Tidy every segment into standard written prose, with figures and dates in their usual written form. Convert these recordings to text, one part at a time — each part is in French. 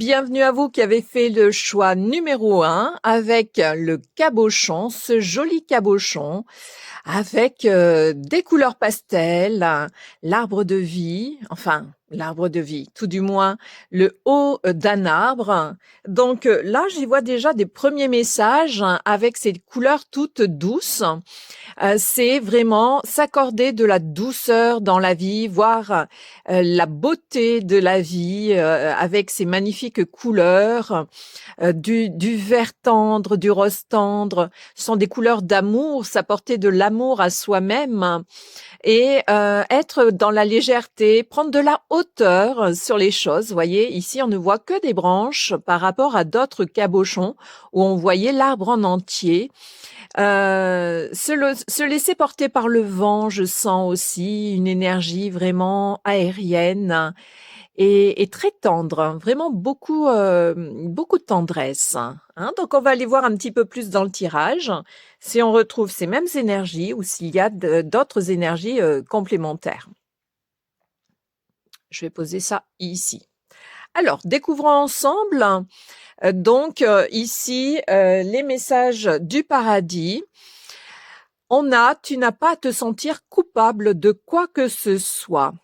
Bienvenue à vous qui avez fait le choix numéro 1 avec le cabochon, ce joli cabochon avec des couleurs pastel, l'arbre de vie, enfin l'arbre de vie, tout du moins le haut d'un arbre. Donc là, j'y vois déjà des premiers messages avec ces couleurs toutes douces. C'est vraiment s'accorder de la douceur dans la vie, voir la beauté de la vie avec ces magnifiques couleurs, du vert tendre, du rose tendre. Ce sont des couleurs d'amour, s'apporter de l'amour à soi-même et être dans la légèreté, prendre de la hauteur sur les choses. Vous voyez, ici, on ne voit que des branches par rapport à d'autres cabochons où on voyait l'arbre en entier. Se laisser porter par le vent, je sens aussi une énergie vraiment aérienne et très tendre, hein, vraiment beaucoup de tendresse. Hein. Donc on va aller voir un petit peu plus dans le tirage, si on retrouve ces mêmes énergies ou s'il y a d'autres énergies complémentaires. Je vais poser ça ici. Alors, découvrons ensemble ici les messages du paradis. Tu n'as pas à te sentir coupable de quoi que ce soit.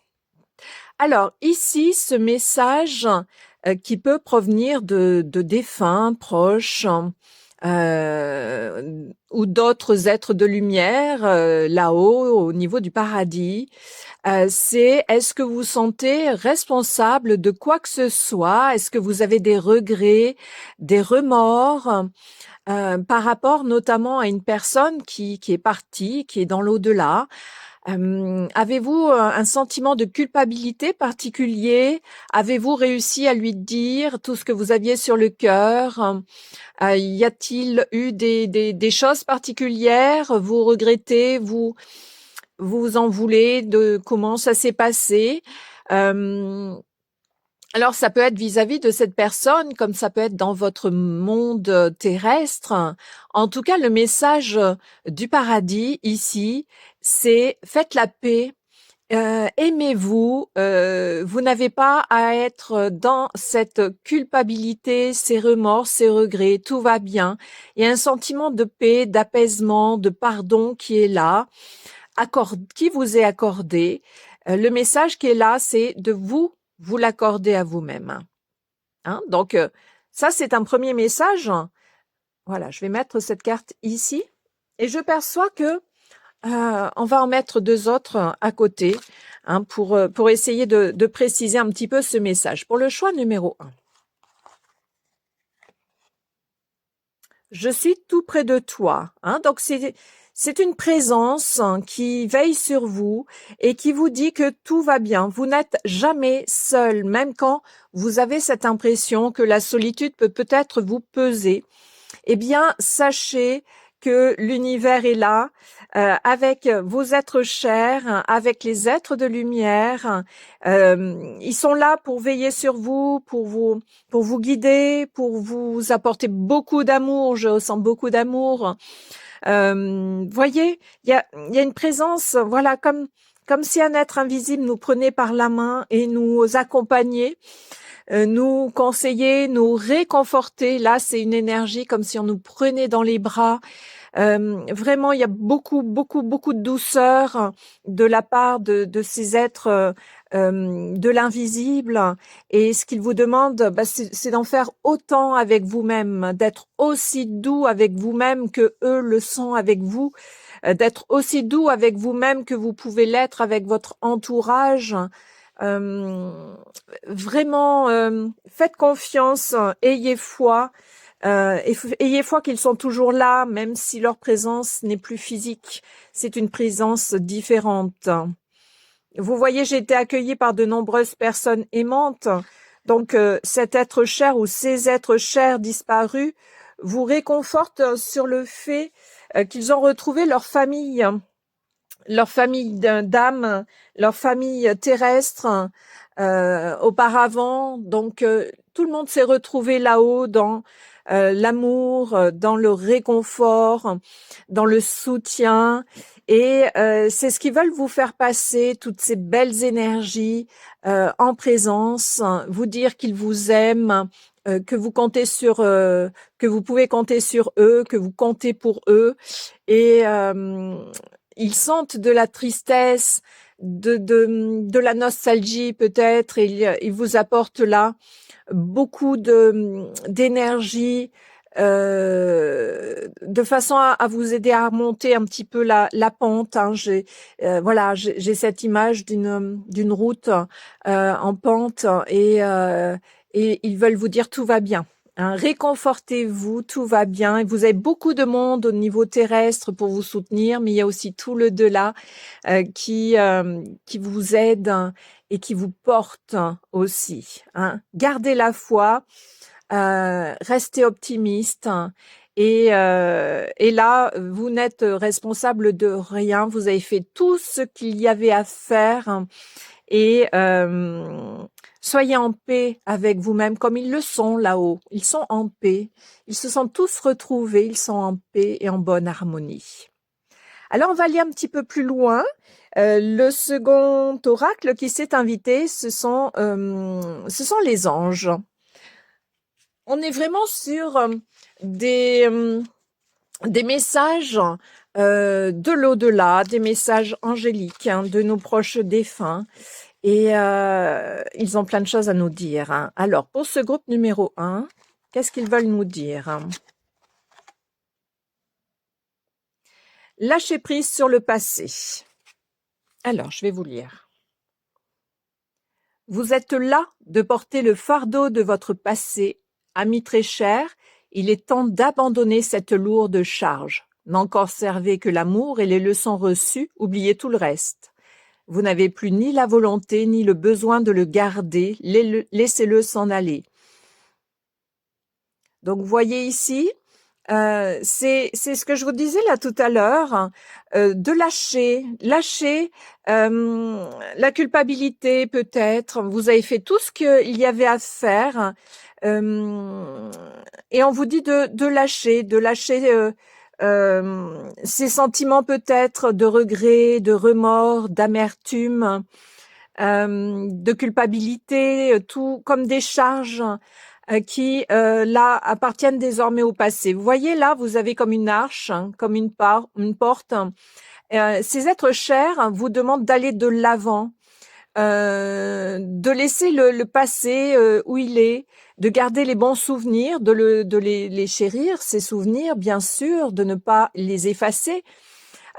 Alors ici, ce message qui peut provenir de défunts proches ou d'autres êtres de lumière là-haut au niveau du paradis, c'est est-ce que vous vous sentez responsable de quoi que ce soit? Est-ce que vous avez des regrets, des remords? Par rapport notamment à une personne qui est partie, qui est dans l'au-delà. Avez-vous un sentiment de culpabilité particulier? Avez-vous réussi à lui dire tout ce que vous aviez sur le cœur? Y a-t-il eu des choses particulières? Vous regrettez, vous en voulez de comment ça s'est passé? Alors, ça peut être vis-à-vis de cette personne, comme ça peut être dans votre monde terrestre. En tout cas, le message du paradis ici, c'est faites la paix, aimez-vous, vous n'avez pas à être dans cette culpabilité, ces remords, ces regrets, tout va bien. Il y a un sentiment de paix, d'apaisement, de pardon qui est là, qui vous est accordé. Le message qui est là, c'est de vous l'accorder à vous-même. Hein? Donc, ça, c'est un premier message. Voilà, je vais mettre cette carte ici. Et je perçois que on va en mettre deux autres à côté hein, pour essayer de préciser un petit peu ce message. Pour le choix numéro 1. Je suis tout près de toi. Hein? Donc, c'est une présence qui veille sur vous et qui vous dit que tout va bien. Vous n'êtes jamais seul, même quand vous avez cette impression que la solitude peut peut-être vous peser. Eh bien, sachez que l'univers est là, avec vos êtres chers, avec les êtres de lumière. Ils sont là pour veiller sur vous, pour vous guider, pour vous apporter beaucoup d'amour. Je ressens beaucoup d'amour. Voyez, il y a une présence, voilà, comme si un être invisible nous prenait par la main et nous accompagnait. Nous conseiller, nous réconforter. Là, c'est une énergie comme si on nous prenait dans les bras. Vraiment, il y a beaucoup de douceur de la part de ces êtres de l'invisible. Et ce qu'ils vous demandent, c'est d'en faire autant avec vous-même, d'être aussi doux avec vous-même que eux le sont avec vous, d'être aussi doux avec vous-même que vous pouvez l'être avec votre entourage. Vraiment, faites confiance, ayez foi, ayez foi qu'ils sont toujours là, même si leur présence n'est plus physique. C'est une présence différente. Vous voyez, j'ai été accueillie par de nombreuses personnes aimantes. Donc, cet être cher ou ces êtres chers disparus vous réconfortent sur le fait qu'ils ont retrouvé leur famille d'âme, leur famille terrestre auparavant. Donc, tout le monde s'est retrouvé là-haut dans l'amour, dans le réconfort, dans le soutien. Et c'est ce qu'ils veulent vous faire passer, toutes ces belles énergies en présence, vous dire qu'ils vous aiment que vous comptez sur, que vous pouvez compter sur eux, que vous comptez pour eux. Et ils sentent de la tristesse, de la nostalgie peut-être, et ils vous apportent là beaucoup d'énergie, de façon à vous aider à remonter un petit peu la pente. Hein. Voilà, j'ai cette image d'une route en pente, et ils veulent vous dire tout va bien. Hein, réconfortez-vous, tout va bien. Et vous avez beaucoup de monde au niveau terrestre pour vous soutenir, mais il y a aussi tout le delà qui vous aide, hein, et qui vous porte, hein, aussi. Hein. Gardez la foi, restez optimiste, hein, et là, vous n'êtes responsable de rien. Vous avez fait tout ce qu'il y avait à faire, hein, et soyez en paix avec vous-même comme ils le sont là-haut. Ils sont en paix. Ils se sont tous retrouvés. Ils sont en paix et en bonne harmonie. Alors, on va aller un petit peu plus loin. Le second oracle qui s'est invité, ce sont les anges. On est vraiment sur des messages de l'au-delà, des messages angéliques, hein, de nos proches défunts. Et ils ont plein de choses à nous dire. Hein. Alors, pour ce groupe numéro 1, qu'est-ce qu'ils veulent nous dire? Lâchez prise sur le passé. Alors, je vais vous lire. Vous êtes là de porter le fardeau de votre passé. Amis très chers, il est temps d'abandonner cette lourde charge. N'en conservez que l'amour et les leçons reçues, oubliez tout le reste. Vous n'avez plus ni la volonté ni le besoin de le garder, laissez-le s'en aller. Donc, vous voyez ici, c'est ce que je vous disais là tout à l'heure, hein, de lâcher la culpabilité peut-être. Vous avez fait tout ce qu'il y avait à faire, et on vous dit de lâcher, ces sentiments peut-être de regret, de remords, d'amertume, de culpabilité, tout comme des charges qui, là, appartiennent désormais au passé. Vous voyez, là, vous avez comme une arche, hein, comme une porte. Ces êtres chers, hein, vous demandent d'aller de l'avant, de laisser le passé où il est, de garder les bons souvenirs, de les chérir, ces souvenirs, bien sûr, de ne pas les effacer,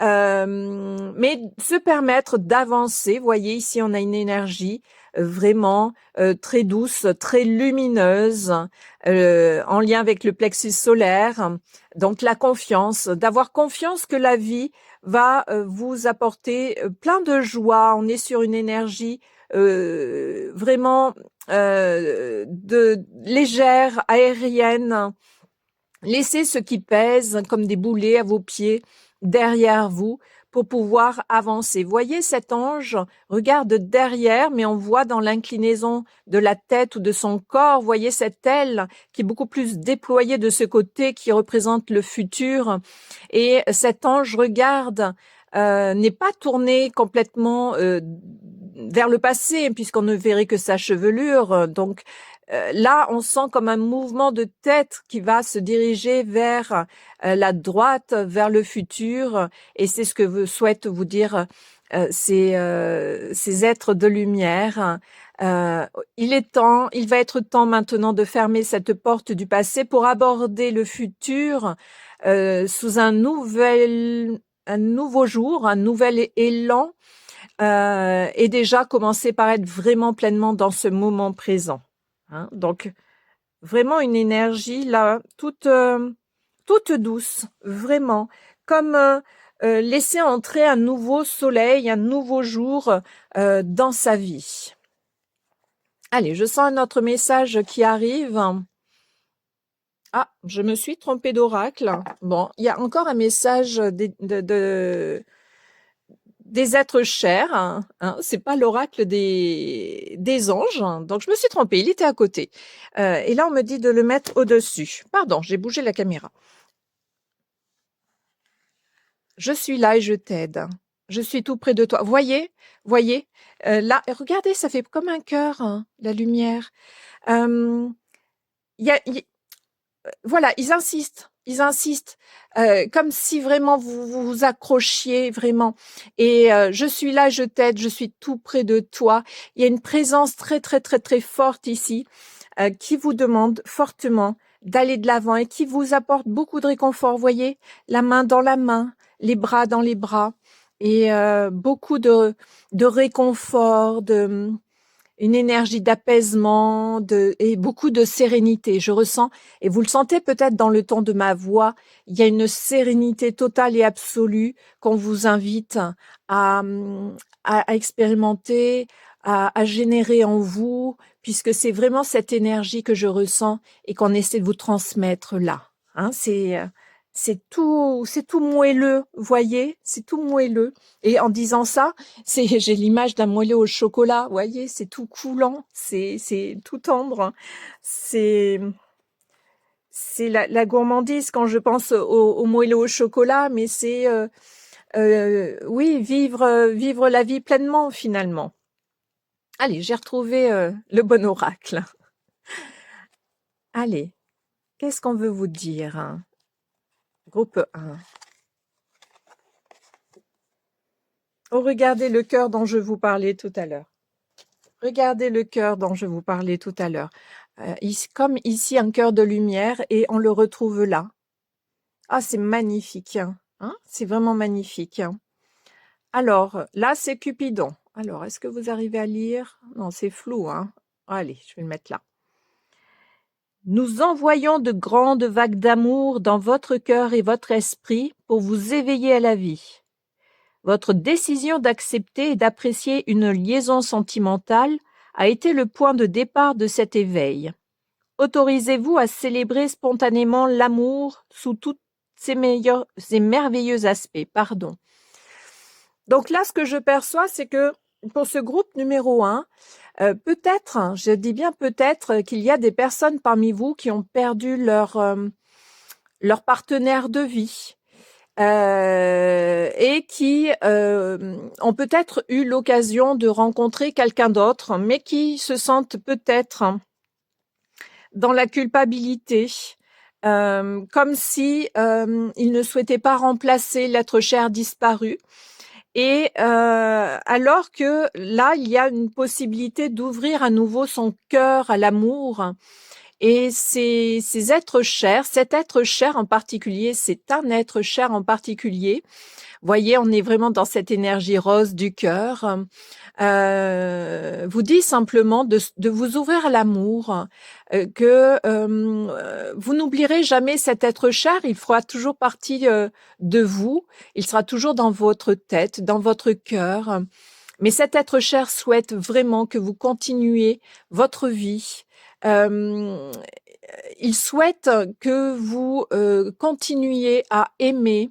mais se permettre d'avancer. Vous voyez, ici, on a une énergie vraiment très douce, très lumineuse, en lien avec le plexus solaire. Donc, la confiance, d'avoir confiance que la vie va vous apporter plein de joie. On est sur une énergie vraiment de légère, aérienne. Laissez ce qui pèse comme des boulets à vos pieds derrière vous pour pouvoir avancer. Voyez cet ange regarde derrière, mais on voit dans l'inclinaison de la tête ou de son corps, voyez cette aile qui est beaucoup plus déployée de ce côté, qui représente le futur. Et cet ange regarde, n'est pas tourné complètement vers le passé, puisqu'on ne verrait que sa chevelure. Donc, là, on sent comme un mouvement de tête qui va se diriger vers la droite, vers le futur, et c'est ce que souhaitent vous dire ces êtres de lumière. Il va être temps maintenant de fermer cette porte du passé pour aborder le futur sous un nouveau jour, un nouvel élan, et déjà commencer par être vraiment pleinement dans ce moment présent. Hein, donc, vraiment une énergie là, toute douce, vraiment, comme laisser entrer un nouveau soleil, un nouveau jour dans sa vie. Allez, je sens un autre message qui arrive. Ah, je me suis trompée d'oracle. Bon, il y a encore un message des êtres chers, hein, c'est pas l'oracle des anges, hein, donc je me suis trompée, il était à côté. Et là, on me dit de le mettre au-dessus. Pardon, j'ai bougé la caméra. Je suis là et je t'aide. Je suis tout près de toi. Voyez, là, regardez, ça fait comme un cœur, hein, la lumière. voilà, ils insistent, comme si vraiment vous vous accrochiez vraiment et «Je suis là, je t'aide, je suis tout près de toi». Il y a une présence très, très, très, très forte ici, qui vous demande fortement d'aller de l'avant et qui vous apporte beaucoup de réconfort. Vous voyez? La main dans la main, les bras dans les bras et beaucoup de réconfort, une énergie d'apaisement et beaucoup de sérénité. Je ressens, et vous le sentez peut-être dans le ton de ma voix, il y a une sérénité totale et absolue qu'on vous invite à, à expérimenter, à générer en vous, puisque c'est vraiment cette énergie que je ressens et qu'on essaie de vous transmettre là. Hein, c'est tout moelleux, voyez, c'est tout moelleux. Et en disant ça, j'ai l'image d'un moelleux au chocolat, vous voyez, c'est tout coulant, c'est tout tendre. Hein. C'est, c'est la gourmandise quand je pense au moelleux au chocolat, mais c'est, oui, vivre la vie pleinement finalement. Allez, j'ai retrouvé le bon oracle. Allez, qu'est-ce qu'on veut vous dire? Hein. Groupe 1. Oh, regardez le cœur dont je vous parlais tout à l'heure. Regardez le cœur dont je vous parlais tout à l'heure. Comme ici un cœur de lumière et on le retrouve là. Ah, c'est magnifique. Hein, c'est vraiment magnifique. Hein. Alors, là, c'est Cupidon. Alors, est-ce que vous arrivez à lire? Non, c'est flou. Hein. Allez, je vais le mettre là. Nous envoyons de grandes vagues d'amour dans votre cœur et votre esprit pour vous éveiller à la vie. Votre décision d'accepter et d'apprécier une liaison sentimentale a été le point de départ de cet éveil. Autorisez-vous à célébrer spontanément l'amour sous tous ses merveilleux aspects. Pardon. Donc là, ce que je perçois, c'est que pour ce groupe numéro 1, peut-être, je dis bien peut-être, qu'il y a des personnes parmi vous qui ont perdu leur partenaire de vie. Et qui ont peut-être eu l'occasion de rencontrer quelqu'un d'autre, mais qui se sentent peut-être dans la culpabilité, comme si ils ne souhaitaient pas remplacer l'être cher disparu. Et alors que là, il y a une possibilité d'ouvrir à nouveau son cœur à l'amour. Et ces êtres chers, cet être cher en particulier, c'est un être cher en particulier. Voyez, on est vraiment dans cette énergie rose du cœur. Vous dit simplement de vous ouvrir à l'amour, que vous n'oublierez jamais cet être cher, il fera toujours partie de vous, il sera toujours dans votre tête, dans votre cœur. Mais cet être cher souhaite vraiment que vous continuiez votre vie. Euh, il souhaite que vous continuiez à aimer.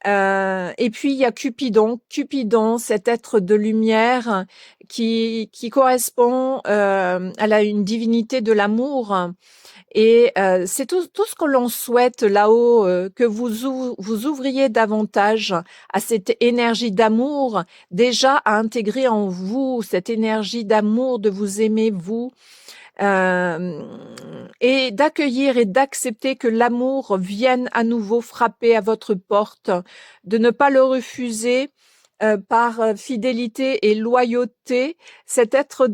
Et puis il y a Cupidon. Cupidon, cet être de lumière qui correspond à une divinité de l'amour. Et c'est tout ce que l'on souhaite là-haut, que vous ouvriez davantage à cette énergie d'amour, déjà à intégrer en vous cette énergie d'amour, de vous aimer vous, et d'accueillir et d'accepter que l'amour vienne à nouveau frapper à votre porte, de ne pas le refuser par fidélité et loyauté, cet être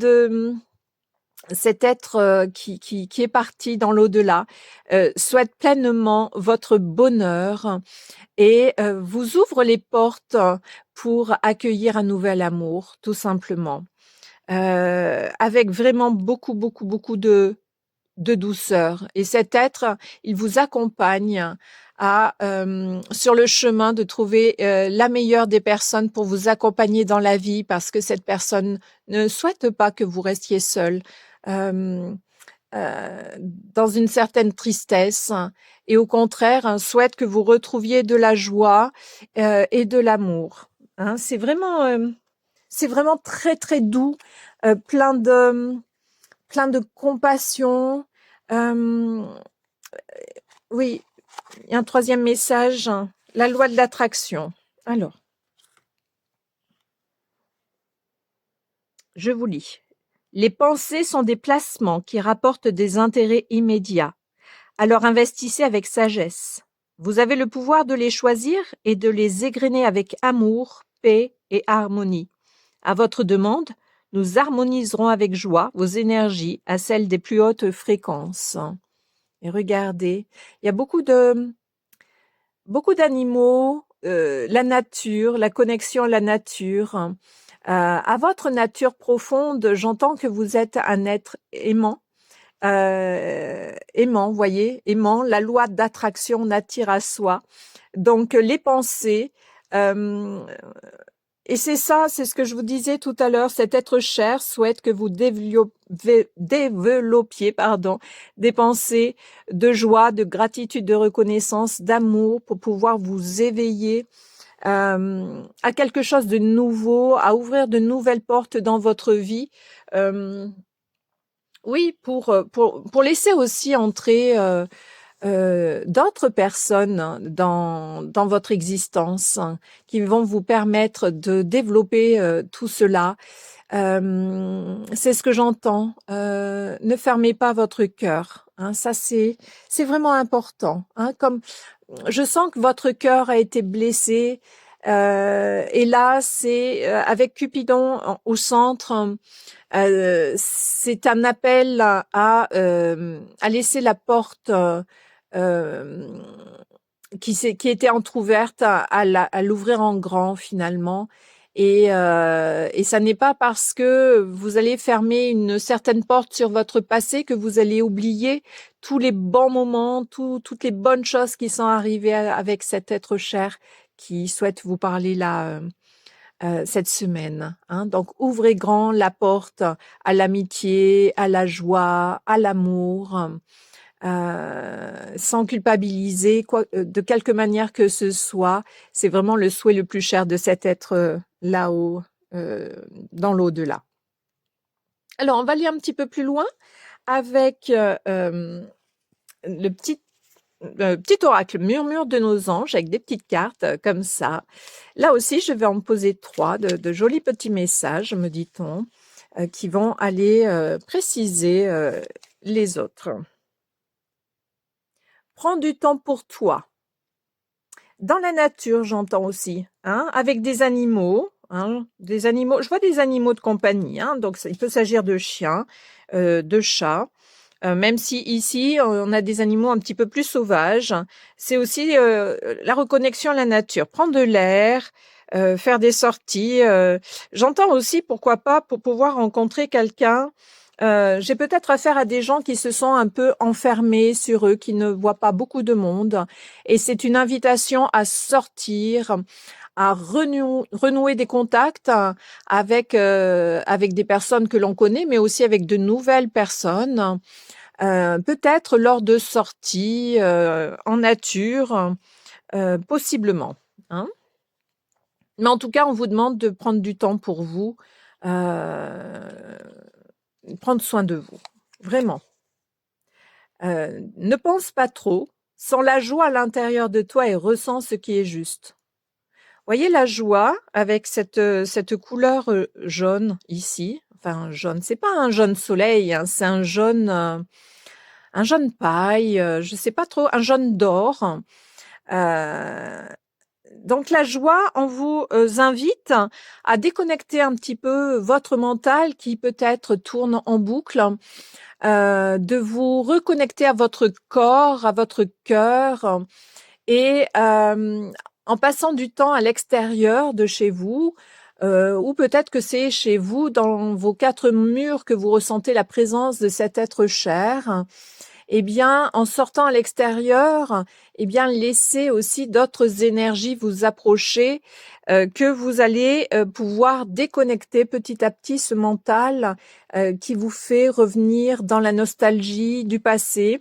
qui est parti dans l'au-delà souhaite pleinement votre bonheur et vous ouvre les portes pour accueillir un nouvel amour, tout simplement. Avec vraiment beaucoup, beaucoup, beaucoup de douceur. Et cet être, il vous accompagne sur le chemin de trouver la meilleure des personnes pour vous accompagner dans la vie, parce que cette personne ne souhaite pas que vous restiez seul dans une certaine tristesse, et au contraire, souhaite que vous retrouviez de la joie et de l'amour. Hein, c'est vraiment très, très doux, plein de compassion. Oui, il y a un troisième message, la loi de l'attraction. Alors, je vous lis. Les pensées sont des placements qui rapportent des intérêts immédiats. Alors investissez avec sagesse. Vous avez le pouvoir de les choisir et de les égrener avec amour, paix et harmonie. À votre demande, nous harmoniserons avec joie vos énergies à celles des plus hautes fréquences. Et regardez, il y a beaucoup d'animaux, la nature, la connexion à la nature. À votre nature profonde, j'entends que vous êtes un être aimant. Aimant, voyez, aimant, la loi d'attraction n'attire à soi. Donc les pensées, euh, et c'est ça, c'est ce que je vous disais tout à l'heure, cet être cher souhaite que vous développiez, des pensées de joie, de gratitude, de reconnaissance, d'amour pour pouvoir vous éveiller à quelque chose de nouveau, à ouvrir de nouvelles portes dans votre vie. Euh, oui, pour laisser aussi entrer d'autres personnes dans votre existence qui vont vous permettre de développer tout cela. C'est ce que j'entends. Ne fermez pas votre cœur. Hein, ça, c'est vraiment important. Hein, comme je sens que votre cœur a été blessé. Et là, c'est avec Cupidon au centre. C'est un appel à laisser la porte euh, qui était entrouverte à l'ouvrir en grand finalement. Et ça n'est pas parce que vous allez fermer une certaine porte sur votre passé que vous allez oublier tous les bons moments, toutes les bonnes choses qui sont arrivées avec cet être cher qui souhaite vous parler là cette semaine. Hein. Donc, ouvrez grand la porte à l'amitié, à la joie, à l'amour, sans culpabiliser, de quelque manière que ce soit. C'est vraiment le souhait le plus cher de cet être là-haut, dans l'au-delà. Alors, on va aller un petit peu plus loin avec le petit oracle murmure de nos anges avec des petites cartes comme ça. Là aussi, je vais en poser 3 de jolis petits messages, me dit-on, qui vont aller préciser les autres. Prends du temps pour toi. Dans la nature, j'entends aussi, hein, avec des animaux. Hein, des animaux. Je vois des animaux de compagnie, hein, donc il peut s'agir de chiens, de chats. Même si ici, on a des animaux un petit peu plus sauvages, c'est aussi la reconnexion à la nature. Prendre de l'air, faire des sorties. J'entends aussi, pourquoi pas, pour pouvoir rencontrer quelqu'un. J'ai peut-être affaire à des gens qui se sont un peu enfermés sur eux, qui ne voient pas beaucoup de monde. Et c'est une invitation à sortir, à renouer des contacts avec des personnes que l'on connaît, mais aussi avec de nouvelles personnes. Peut-être lors de sorties en nature, possiblement. Hein. Mais en tout cas, on vous demande de prendre du temps pour vous, prendre soin de vous, vraiment. Ne pense pas trop, sens la joie à l'intérieur de toi et ressens ce qui est juste. Voyez la joie avec cette couleur jaune ici. Enfin, jaune, c'est pas un jaune soleil, hein, c'est un jaune paille, je sais pas trop, un jaune d'or. Donc la joie, on vous invite à déconnecter un petit peu votre mental qui peut-être tourne en boucle, de vous reconnecter à votre corps, à votre cœur, et en passant du temps à l'extérieur de chez vous, ou peut-être que c'est chez vous, dans vos 4 murs, que vous ressentez la présence de cet être cher. Eh bien, en sortant à l'extérieur, eh bien, laissez aussi d'autres énergies vous approcher, que vous allez pouvoir déconnecter petit à petit ce mental qui vous fait revenir dans la nostalgie du passé.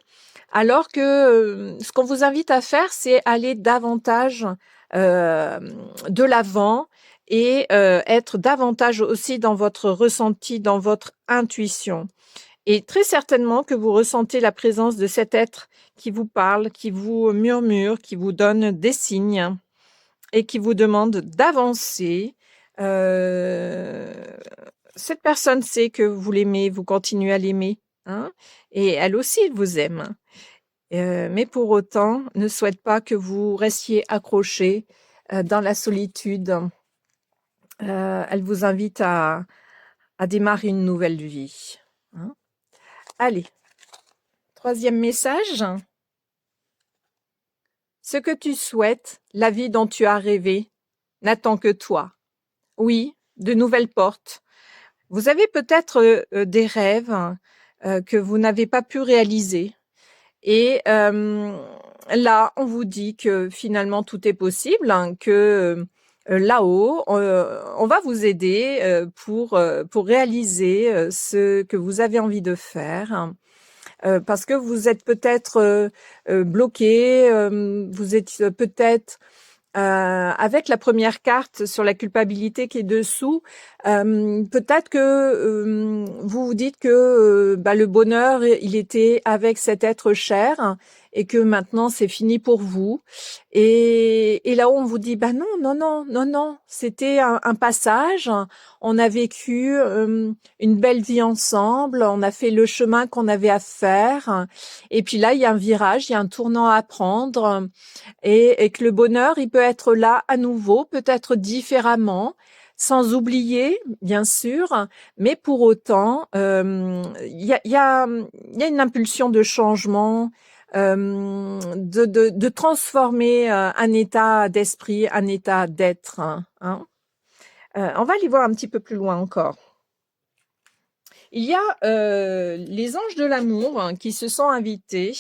Alors que ce qu'on vous invite à faire, c'est aller davantage de l'avant et être davantage aussi dans votre ressenti, dans votre intuition. Et très certainement que vous ressentez la présence de cet être qui vous parle, qui vous murmure, qui vous donne des signes et qui vous demande d'avancer, heu, cette personne sait que vous l'aimez, vous continuez à l'aimer, hein, et elle aussi vous aime. Mais pour autant, ne souhaite pas que vous restiez accroché dans la solitude. Elle vous invite à démarrer une nouvelle vie, hein. Allez, troisième message. Ce que tu souhaites, la vie dont tu as rêvé, n'attend que toi. Oui, de nouvelles portes. Vous avez peut-être des rêves que vous n'avez pas pu réaliser. Et là, on vous dit que finalement tout est possible, hein, que là-haut, on va vous aider pour réaliser ce que vous avez envie de faire, hein. Parce que vous êtes peut-être bloqué, vous êtes peut-être avec la première carte sur la culpabilité qui est dessous, peut-être que vous vous dites que bah, le bonheur, il était avec cet être cher, hein, et que maintenant c'est fini pour vous. Et là-haut, on vous dit, bah non, non, non, non, non, c'était un passage. On a vécu une belle vie ensemble, on a fait le chemin qu'on avait à faire. Et puis là, il y a un virage, il y a un tournant à prendre. Et que le bonheur, il peut être là à nouveau, peut-être différemment, sans oublier, bien sûr, mais pour autant, il y a une impulsion de changement, de transformer un état d'esprit, un état d'être, hein. On va aller voir un petit peu plus loin encore. Il y a les anges de l'amour qui se sont invités.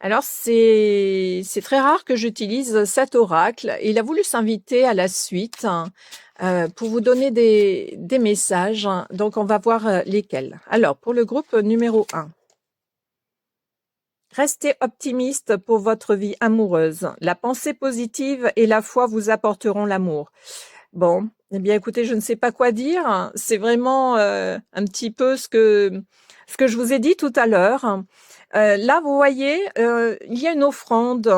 Alors, c'est très rare que j'utilise cet oracle. Il a voulu s'inviter à la suite pour vous donner des messages. Donc, on va voir lesquels. Alors, pour le groupe numéro 1. Restez optimiste pour votre vie amoureuse. La pensée positive et la foi vous apporteront l'amour. Bon, eh bien, écoutez, je ne sais pas quoi dire. C'est vraiment un petit peu ce que je vous ai dit tout à l'heure. Là, vous voyez, il y a une offrande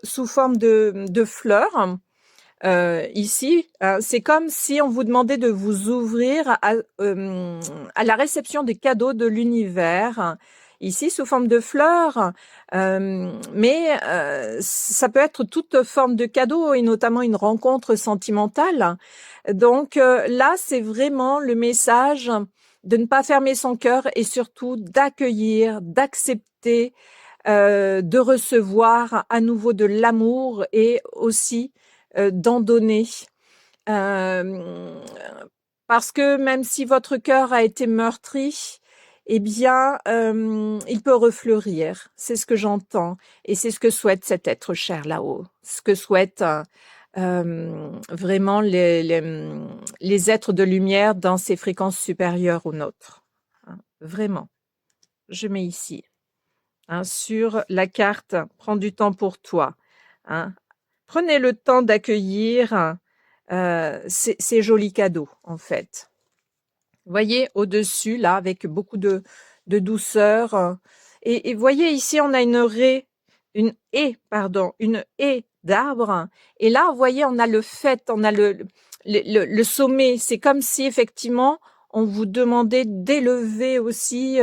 sous forme de fleurs. Ici, c'est comme si on vous demandait de vous ouvrir à la réception des cadeaux de l'univers. Ici, sous forme de fleurs, mais ça peut être toute forme de cadeau et notamment une rencontre sentimentale. Donc là, c'est vraiment le message de ne pas fermer son cœur et surtout d'accueillir, d'accepter, de recevoir à nouveau de l'amour et aussi d'en donner. Parce que même si votre cœur a été meurtri, eh bien, il peut refleurir. C'est ce que j'entends et c'est ce que souhaite cet être cher là-haut. Ce que souhaitent vraiment les êtres de lumière dans ces fréquences supérieures aux nôtres, hein. Vraiment. Je mets ici, hein, sur la carte « Prends du temps pour toi », hein. Prenez le temps d'accueillir ces jolis cadeaux, en fait. Vous voyez, au-dessus, là, avec beaucoup de douceur. Et voyez, ici, on a une haie d'arbres. Et là, vous voyez, on a le fait, on a le sommet. C'est comme si, effectivement, on vous demandait d'élever aussi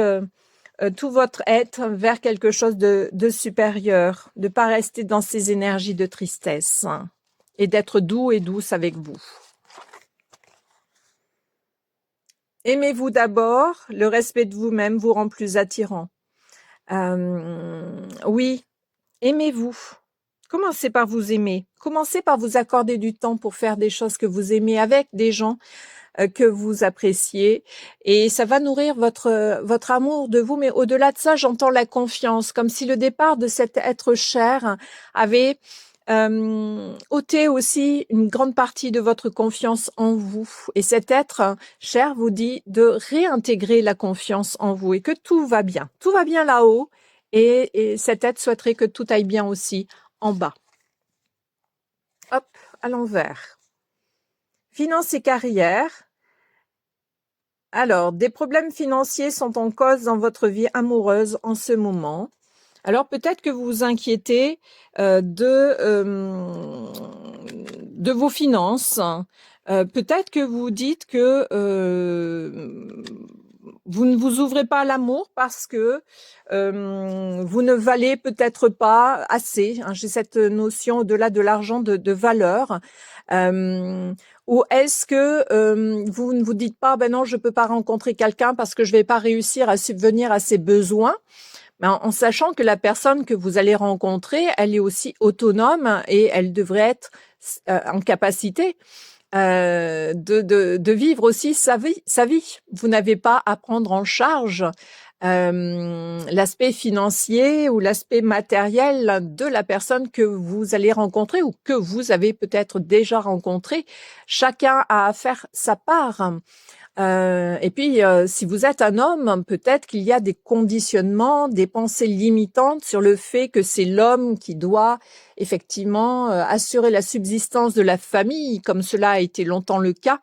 tout votre être vers quelque chose de supérieur, de pas rester dans ces énergies de tristesse, hein, et d'être doux et douce avec vous. Aimez-vous d'abord, le respect de vous-même vous rend plus attirant. Oui, aimez-vous. Commencez par vous aimer. Commencez par vous accorder du temps pour faire des choses que vous aimez avec des gens que vous appréciez, et ça va nourrir votre amour de vous. Mais au-delà de ça, j'entends la confiance, comme si le départ de cet être cher avait ôté aussi une grande partie de votre confiance en vous. Et cet être cher vous dit de réintégrer la confiance en vous et que tout va bien. Tout va bien là-haut, et cet être souhaiterait que tout aille bien aussi en bas. Hop, à l'envers. Finances et carrière. Alors, des problèmes financiers sont en cause dans votre vie amoureuse en ce moment. Alors, peut-être que vous vous inquiétez de vos finances. Peut-être que vous dites que vous ne vous ouvrez pas à l'amour parce que vous ne valez peut-être pas assez. Hein, j'ai cette notion au-delà de l'argent de valeur. Euh, ou est-ce que vous ne vous dites pas, ben non, je peux pas rencontrer quelqu'un parce que je vais pas réussir à subvenir à ses besoins, mais en sachant que la personne que vous allez rencontrer, elle est aussi autonome et elle devrait être en capacité de vivre aussi sa vie, sa vie. Vous n'avez pas à prendre en charge l'aspect financier ou l'aspect matériel de la personne que vous allez rencontrer ou que vous avez peut-être déjà rencontré. Chacun a à faire sa part. Et puis, si vous êtes un homme, peut-être qu'il y a des conditionnements, des pensées limitantes sur le fait que c'est l'homme qui doit effectivement assurer la subsistance de la famille, comme cela a été longtemps le cas.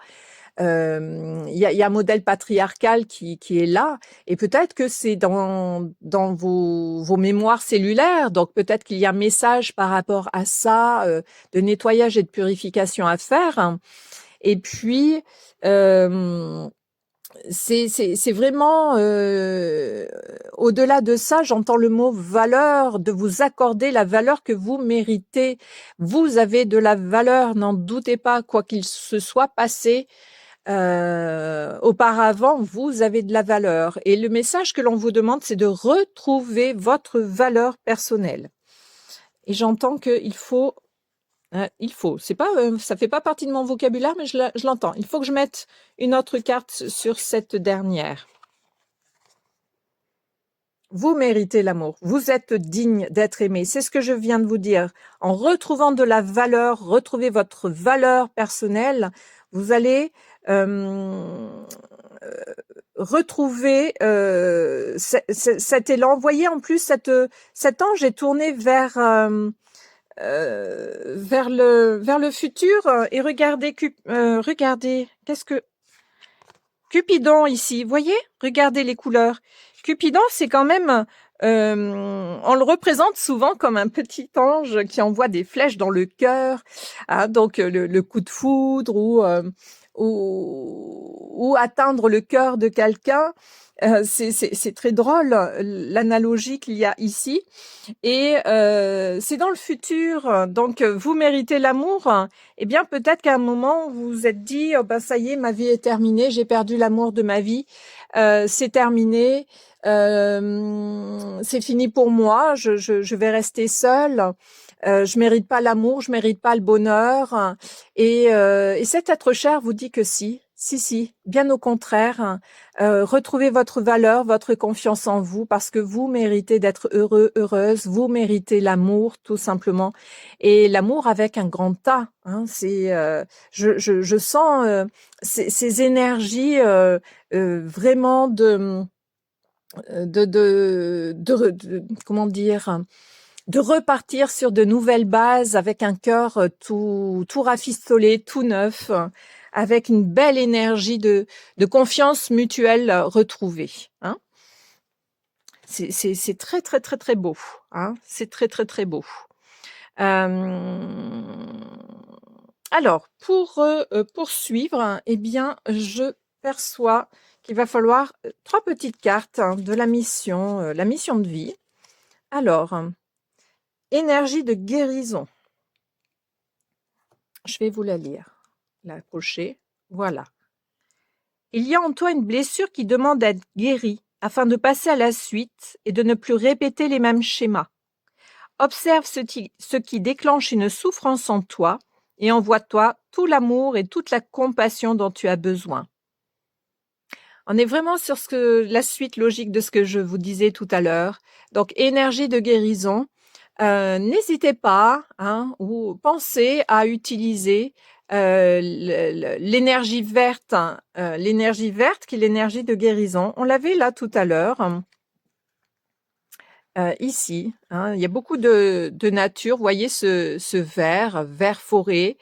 Il y a un modèle patriarcal qui est là, et peut-être que c'est dans vos mémoires cellulaires, donc peut-être qu'il y a un message par rapport à ça, de nettoyage et de purification à faire. Et puis, c'est vraiment au-delà de ça, j'entends le mot valeur, de vous accorder la valeur que vous méritez. Vous avez de la valeur, n'en doutez pas, quoi qu'il se soit passé auparavant, vous avez de la valeur. Et le message que l'on vous demande, c'est de retrouver votre valeur personnelle. Et j'entends il faut. C'est pas, ça fait pas partie de mon vocabulaire, mais je l'entends. Il faut que je mette une autre carte sur cette dernière. Vous méritez l'amour. Vous êtes digne d'être aimé. C'est ce que je viens de vous dire. En retrouvant de la valeur, retrouvez votre valeur personnelle, vous allez retrouver cet élan. Vous voyez, en plus, cet ange est tourné vers le futur. Et regardez, qu'est-ce que Cupidon ici, voyez, regardez les couleurs. Cupidon, c'est quand même, on le représente souvent comme un petit ange qui envoie des flèches dans le cœur, hein, donc le coup de foudre ou atteindre le cœur de quelqu'un. C'est très drôle l'analogie qu'il y a ici. Et c'est dans le futur, donc vous méritez l'amour. Eh bien, peut-être qu'à un moment, vous vous êtes dit, oh ben ça y est, ma vie est terminée, j'ai perdu l'amour de ma vie, c'est terminé, c'est fini pour moi, je vais rester seule. Je mérite pas l'amour, je mérite pas le bonheur. Et cet être cher vous dit que si, bien au contraire. Retrouvez votre valeur, votre confiance en vous, parce que vous méritez d'être heureux, heureuse. Vous méritez l'amour, tout simplement. Et l'amour avec un grand A. Hein, je sens ces énergies vraiment comment dire, de repartir sur de nouvelles bases avec un cœur tout rafistolé, tout neuf, avec une belle énergie de confiance mutuelle retrouvée. Hein. C'est très, très, très, très beau. Hein. C'est très, très, très beau. Alors, pour poursuivre, eh bien, je perçois qu'il va falloir 3 petites cartes de la mission de vie. Alors, énergie de guérison. Je vais vous la lire, la cocher. Voilà. Il y a en toi une blessure qui demande d'être guérie afin de passer à la suite et de ne plus répéter les mêmes schémas. Observe ce qui déclenche une souffrance en toi et envoie-toi tout l'amour et toute la compassion dont tu as besoin. On est vraiment sur la suite logique de ce que je vous disais tout à l'heure. Donc, énergie de guérison. N'hésitez pas ou pensez à utiliser l'énergie verte qui est l'énergie de guérison. On l'avait là tout à l'heure. Ici, il y a beaucoup de nature. Vous voyez ce vert forêt.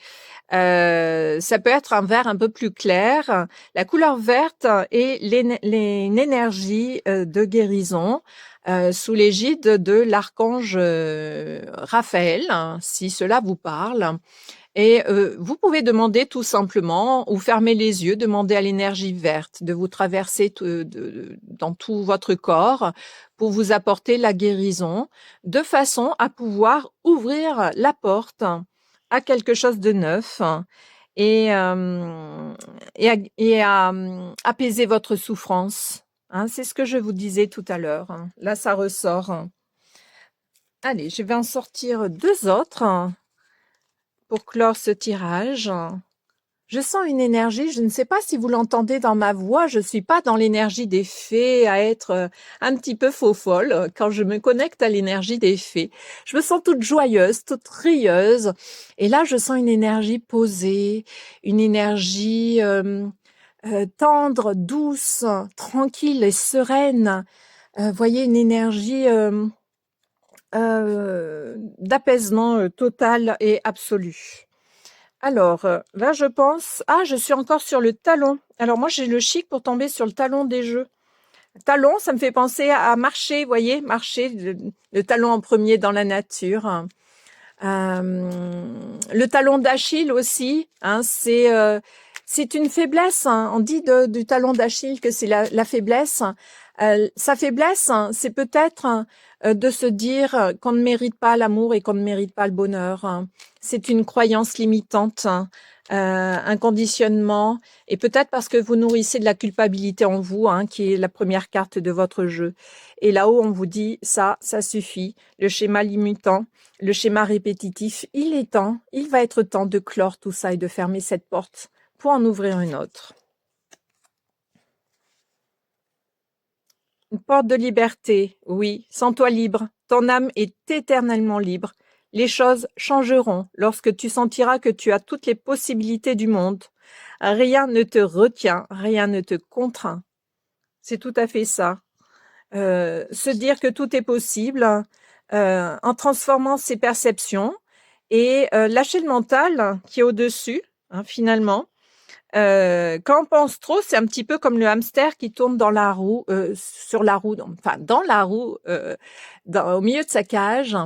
Ça peut être un vert un peu plus clair. La couleur verte est l'énergie de guérison sous l'égide de l'archange Raphaël, si cela vous parle. Et vous pouvez demander tout simplement ou fermer les yeux, demander à l'énergie verte de vous traverser dans tout votre corps pour vous apporter la guérison, de façon à pouvoir ouvrir la porte à quelque chose de neuf et, apaiser votre souffrance. Hein, c'est ce que je vous disais tout à l'heure. Là, ça ressort. Allez, je vais en sortir 2 autres pour clore ce tirage. Je sens une énergie, je ne sais pas si vous l'entendez dans ma voix, je suis pas dans l'énergie des fées à être un petit peu faux-folle quand je me connecte à l'énergie des fées. Je me sens toute joyeuse, toute rieuse. Et là, je sens une énergie posée, une énergie tendre, douce, tranquille et sereine. Voyez, une énergie d'apaisement total et absolu. Alors, là, je pense je suis encore sur le talon. Alors moi, j'ai le chic pour tomber sur le talon des jeux. Talon, ça me fait penser à marcher, vous voyez? Marcher, le talon en premier dans la nature. Le talon d'Achille aussi, hein, c'est une faiblesse, hein. On dit du talon d'Achille que c'est la faiblesse. Sa faiblesse, hein, c'est peut-être de se dire qu'on ne mérite pas l'amour et qu'on ne mérite pas le bonheur, hein. C'est une croyance limitante, hein, un conditionnement, et peut-être parce que vous nourrissez de la culpabilité en vous, hein, qui est la première carte de votre jeu. Et là-haut, on vous dit ça suffit. Le schéma limitant, le schéma répétitif, il va être temps de clore tout ça et de fermer cette porte pour en ouvrir une autre. Une porte de liberté, oui, sens-toi libre, ton âme est éternellement libre. Les choses changeront lorsque tu sentiras que tu as toutes les possibilités du monde. Rien ne te retient, rien ne te contraint. C'est tout à fait ça. Se dire que tout est possible en transformant ses perceptions et lâcher le mental qui est au-dessus, hein, finalement. Quand on pense trop, c'est un petit peu comme le hamster qui tourne dans la roue, sur la roue, dans la roue, au milieu de sa cage.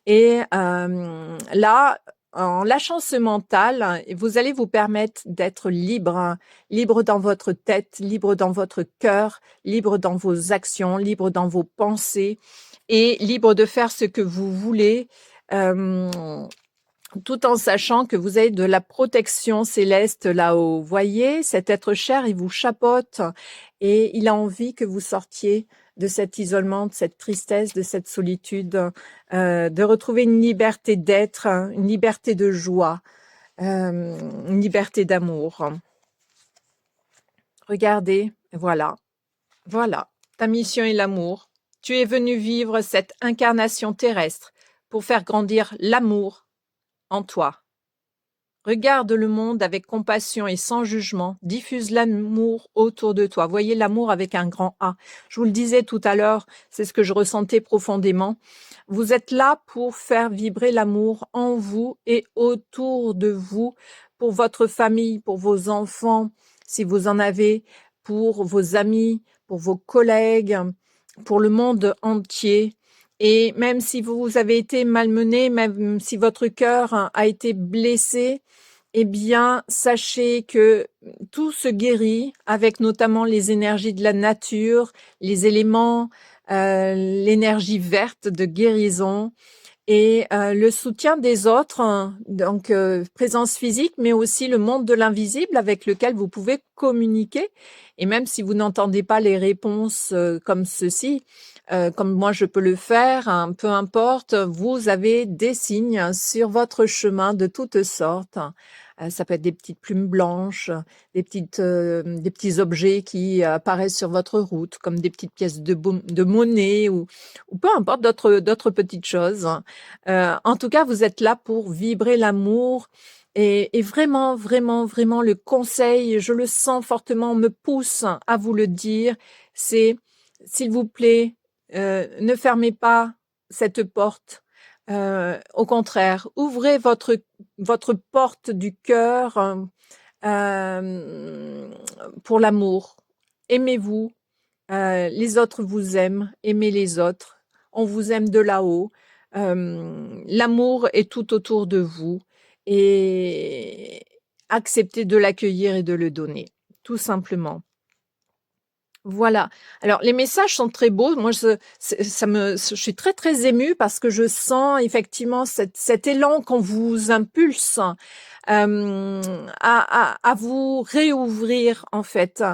Et là, en lâchant ce mental, vous allez vous permettre d'être libre, hein, libre dans votre tête, libre dans votre cœur, libre dans vos actions, libre dans vos pensées et libre de faire ce que vous voulez. Tout en sachant que vous avez de la protection céleste là-haut. Voyez, cet être cher, il vous chapeaute et il a envie que vous sortiez de cet isolement, de cette tristesse, de cette solitude, de retrouver une liberté d'être, une liberté de joie, une liberté d'amour. Regardez, voilà, ta mission est l'amour. Tu es venu vivre cette incarnation terrestre pour faire grandir l'amour en toi. Regarde le monde avec compassion et sans jugement. Diffuse l'amour autour de toi. Voyez l'amour avec un grand A. Je vous le disais tout à l'heure, c'est ce que je ressentais profondément. Vous êtes là pour faire vibrer l'amour en vous et autour de vous, pour votre famille, pour vos enfants, si vous en avez, pour vos amis, pour vos collègues, pour le monde entier. Et même si vous avez été malmené, même si votre cœur a été blessé, eh bien, sachez que tout se guérit avec notamment les énergies de la nature, les éléments, l'énergie verte de guérison et le soutien des autres, hein, donc présence physique, mais aussi le monde de l'invisible avec lequel vous pouvez communiquer. Et même si vous n'entendez pas les réponses comme ceci, comme moi je peux le faire, hein, peu importe, vous avez des signes sur votre chemin de toutes sortes. Ça peut être des petites plumes blanches, des petits objets qui apparaissent sur votre route, comme des petites pièces de monnaie ou peu importe d'autres petites choses. En tout cas, vous êtes là pour vibrer l'amour et vraiment, vraiment, vraiment le conseil, je le sens fortement, me pousse à vous le dire, c'est s'il vous plaît, ne fermez pas cette porte. Au contraire, ouvrez votre porte du cœur pour l'amour. Aimez-vous, les autres vous aiment, aimez les autres. On vous aime de là-haut. L'amour est tout autour de vous et accepter de l'accueillir et de le donner, tout simplement. Voilà. Alors les messages sont très beaux. Moi, je suis très, très émue parce que je sens effectivement cet élan qu'on vous impulse, à vous réouvrir, en fait,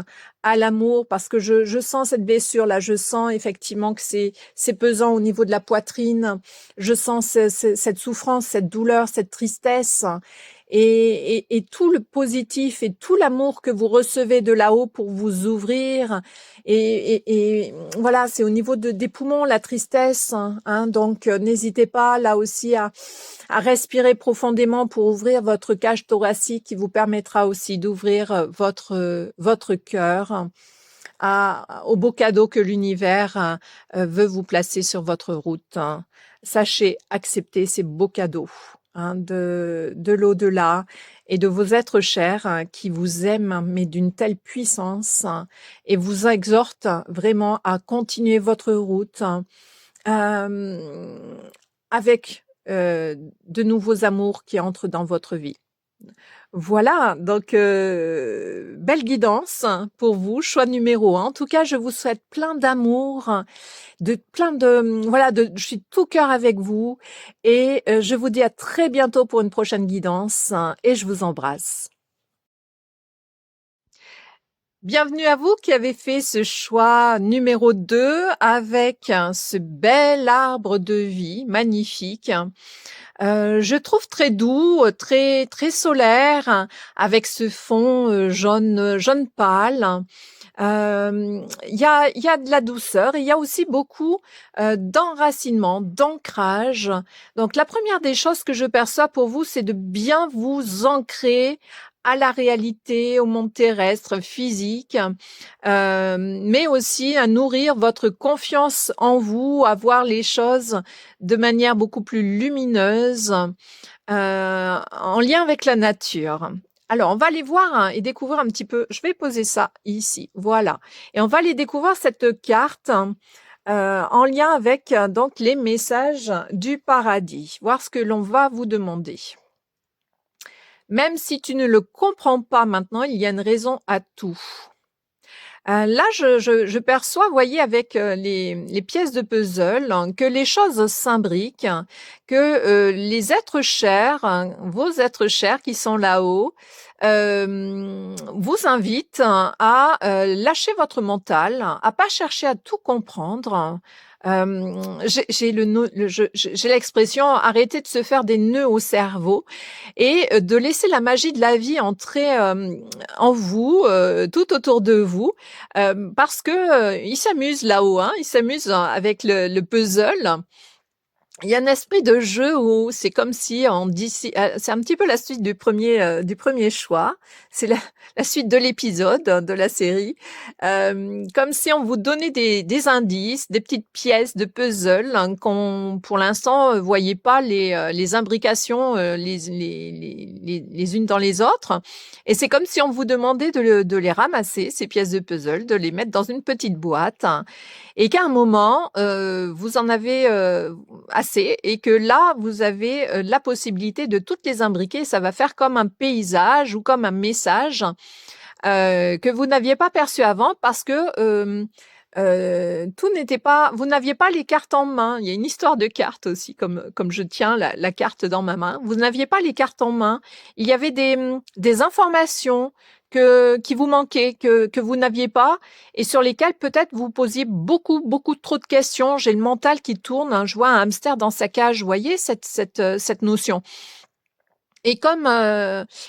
à l'amour parce que je sens cette blessure-là. Je sens effectivement que c'est pesant au niveau de la poitrine. Je sens cette souffrance, cette douleur, cette tristesse et tout le positif et tout l'amour que vous recevez de là-haut pour vous ouvrir et voilà, c'est au niveau des poumons, la tristesse, hein, donc n'hésitez pas là aussi à respirer profondément pour ouvrir votre cage thoracique qui vous permettra aussi d'ouvrir votre cœur au beau cadeau que l'univers veut vous placer sur votre route. Sachez accepter ces beaux cadeaux, de l'au-delà et de vos êtres chers qui vous aiment, mais d'une telle puissance et vous exhortent vraiment à continuer votre route avec de nouveaux amours qui entrent dans votre vie. Voilà, donc belle guidance pour vous, choix numéro 1. En tout cas, je vous souhaite plein d'amour, je suis de tout cœur avec vous et je vous dis à très bientôt pour une prochaine guidance et je vous embrasse. Bienvenue à vous qui avez fait ce choix numéro 2 avec ce bel arbre de vie magnifique. Je trouve très doux, très très solaire, avec ce fond jaune pâle. Il y a de la douceur et il y a aussi beaucoup d'enracinement, d'ancrage. Donc la première des choses que je perçois pour vous, c'est de bien vous ancrer à la réalité, au monde terrestre, physique, mais aussi à nourrir votre confiance en vous, à voir les choses de manière beaucoup plus lumineuse, en lien avec la nature. Alors, on va aller voir et découvrir un petit peu. Je vais poser ça ici, voilà. Et on va aller découvrir cette carte en lien avec donc les messages du paradis. Voir ce que l'on va vous demander. Même si tu ne le comprends pas maintenant, il y a une raison à tout. Là, je perçois, voyez, avec les pièces de puzzle, que les choses s'imbriquent, que les êtres chers, vos êtres chers qui sont là-haut, vous invitent à lâcher votre mental, à pas chercher à tout comprendre. J'ai l'expression arrêter de se faire des nœuds au cerveau et de laisser la magie de la vie entrer en vous, tout autour de vous, parce que ils s'amusent là-haut, hein, ils s'amusent avec le puzzle. Il y a un esprit de jeu où c'est comme si c'est un petit peu la suite du premier choix. C'est la suite de l'épisode de la série. Comme si on vous donnait des indices, des petites pièces de puzzle qu'on, pour l'instant, voyait pas les imbrications les unes dans les autres. Et c'est comme si on vous demandait de les ramasser, ces pièces de puzzle, de les mettre dans une petite boîte et qu'à un moment, vous en avez assez et que là, vous avez la possibilité de toutes les imbriquer. Ça va faire comme un paysage ou comme un message que vous n'aviez pas perçu avant parce que tout n'était pas, vous n'aviez pas les cartes en main. Il y a une histoire de cartes aussi, comme je tiens la carte dans ma main. Vous n'aviez pas les cartes en main. Il y avait des informations qui vous manquaient, que vous n'aviez pas, et sur lesquelles peut-être vous posiez beaucoup, beaucoup trop de questions. J'ai le mental qui tourne, hein. Je vois un hamster dans sa cage. Vous voyez cette notion. Et comme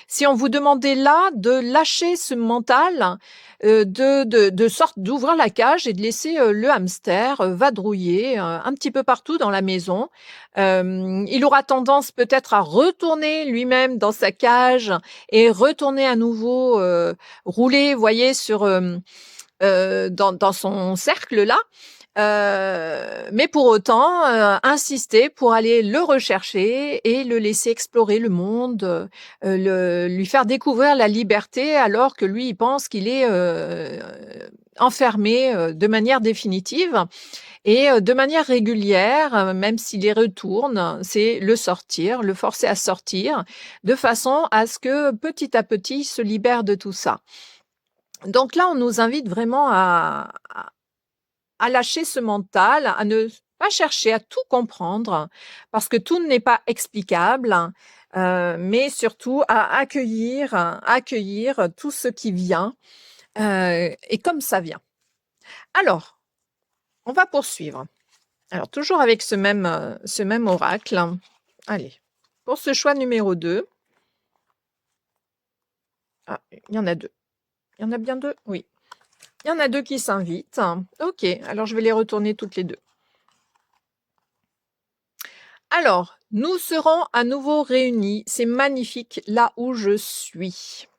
si on vous demandait là de lâcher ce mental, de sorte d'ouvrir la cage et de laisser le hamster vadrouiller un petit peu partout dans la maison. Il aura tendance peut-être à retourner lui-même dans sa cage et retourner à nouveau rouler, voyez, dans son cercle là. Mais pour autant, insister pour aller le rechercher et le laisser explorer le monde, lui faire découvrir la liberté alors que lui, il pense qu'il est enfermé de manière définitive. Et de manière régulière, même s'il y retourne, c'est le sortir, le forcer à sortir, de façon à ce que petit à petit, il se libère de tout ça. Donc là, on nous invite vraiment à lâcher ce mental, à ne pas chercher à tout comprendre, parce que tout n'est pas explicable, mais surtout à accueillir tout ce qui vient, et comme ça vient. Alors, on va poursuivre. Alors, toujours avec ce même oracle. Allez, pour ce choix numéro 2. Ah, il y en a 2. Il y en a bien 2? Oui. Il y en a 2 qui s'invitent. Ok, alors je vais les retourner toutes les 2. Alors, nous serons à nouveau réunis. C'est magnifique là où je suis.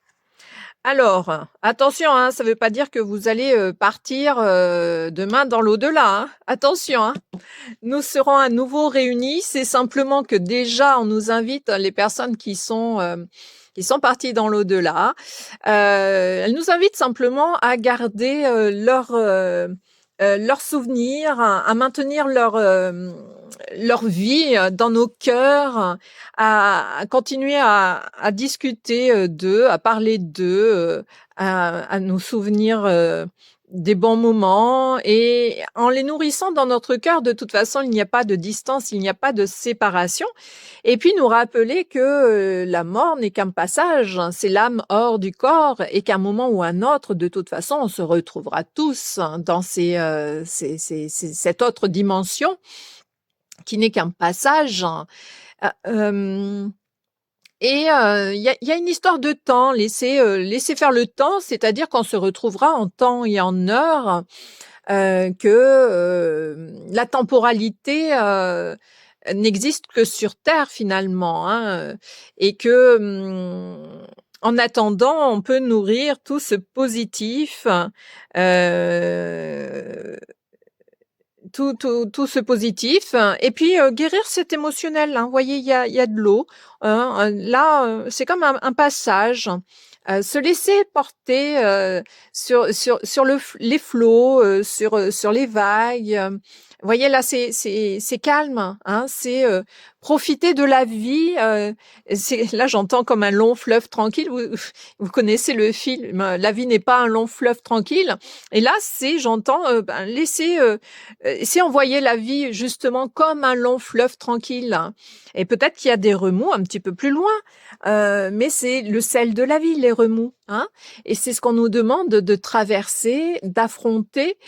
Alors, attention, hein, ça ne veut pas dire que vous allez partir demain dans l'au-delà. Hein. Attention, hein. Nous serons à nouveau réunis. C'est simplement que déjà, on nous invite, les personnes qui sont parties dans l'au-delà, elles nous invitent simplement à garder leurs souvenirs, à maintenir leur vie dans nos cœurs, à continuer à discuter d'eux, à parler d'eux, à nous souvenir des bons moments et en les nourrissant dans notre cœur, de toute façon, il n'y a pas de distance, il n'y a pas de séparation. Et puis nous rappeler que la mort n'est qu'un passage, hein, c'est l'âme hors du corps et qu'à un moment ou un autre, de toute façon, on se retrouvera tous dans cette autre dimension qui n'est qu'un passage. Et il y a une histoire de temps, laisser faire le temps, c'est-à-dire qu'on se retrouvera en temps et en heure, que la temporalité n'existe que sur Terre finalement, hein, et que en attendant, on peut nourrir tout ce positif, euh, tout ce positif, et puis guérir cet émotionnel. Hein. Vous voyez, il y a de l'eau. Hein, là, c'est comme un passage. Se laisser porter sur les flots, sur les vagues. Vous voyez, là, c'est calme. Hein, c'est profiter de la vie. Là, j'entends comme un long fleuve tranquille. Vous connaissez le film La vie n'est pas un long fleuve tranquille. Et là, j'entends c'est envoyer la vie justement comme un long fleuve tranquille. Hein. Et peut-être qu'il y a des remous un petit peu plus loin, mais c'est le sel de la vie, les remous. Hein. Et c'est ce qu'on nous demande de traverser, d'affronter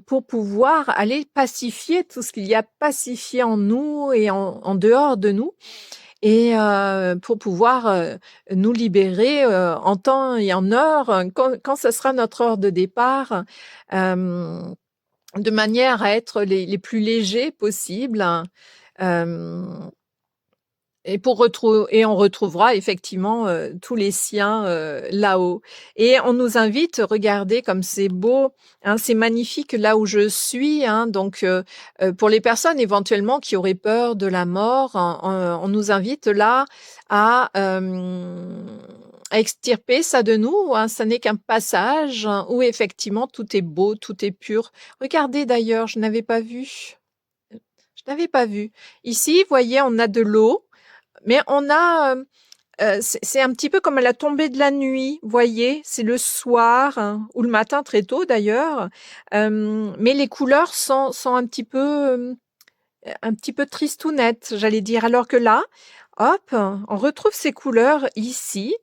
pour pouvoir aller pacifier tout ce qu'il y a pacifié en nous et en dehors de nous. Et pour pouvoir nous libérer en temps et en heure, quand ce sera notre heure de départ, de manière à être les plus légers possibles. Euh, et on retrouvera effectivement tous les siens là-haut. Et on nous invite, regardez comme c'est beau, hein, c'est magnifique là où je suis. Hein, donc pour les personnes éventuellement qui auraient peur de la mort, hein, on nous invite là à extirper ça de nous. Hein, ça n'est qu'un passage hein, où effectivement tout est beau, tout est pur. Regardez d'ailleurs, je n'avais pas vu. Je n'avais pas vu. Ici, vous voyez, on a de l'eau. Mais on a, c'est un petit peu comme à la tombée de la nuit, voyez, c'est le soir hein, ou le matin très tôt d'ailleurs, mais les couleurs sont un petit peu tristounettes, j'allais dire. Alors que là, hop, on retrouve ces couleurs ici,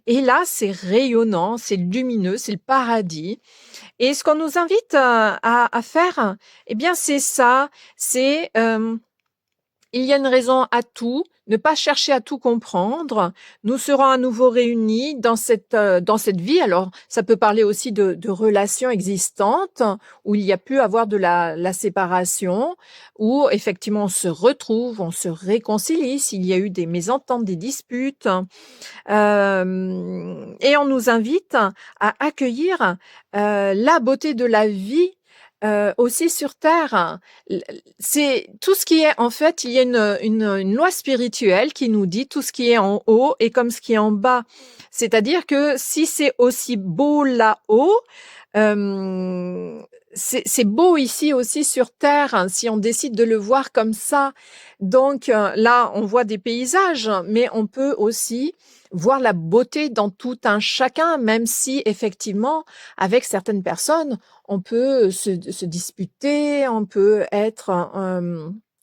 et là c'est rayonnant, c'est lumineux, c'est le paradis. Et ce qu'on nous invite à faire, eh bien c'est ça, c'est il y a une raison à tout, ne pas chercher à tout comprendre. Nous serons à nouveau réunis dans cette vie. Alors, ça peut parler aussi de relations existantes où il y a pu avoir de la séparation, où effectivement on se retrouve, on se réconcilie s'il y a eu des mésententes, des disputes. Et on nous invite à accueillir la beauté de la vie aussi sur terre, c'est tout ce qui est en fait, il y a une loi spirituelle qui nous dit tout ce qui est en haut est comme ce qui est en bas. C'est-à-dire que si c'est aussi beau là-haut, euh, c'est beau ici aussi sur terre, hein, si on décide de le voir comme ça. Donc là, on voit des paysages, mais on peut aussi voir la beauté dans tout un chacun, même si effectivement, avec certaines personnes, on peut se disputer, on peut être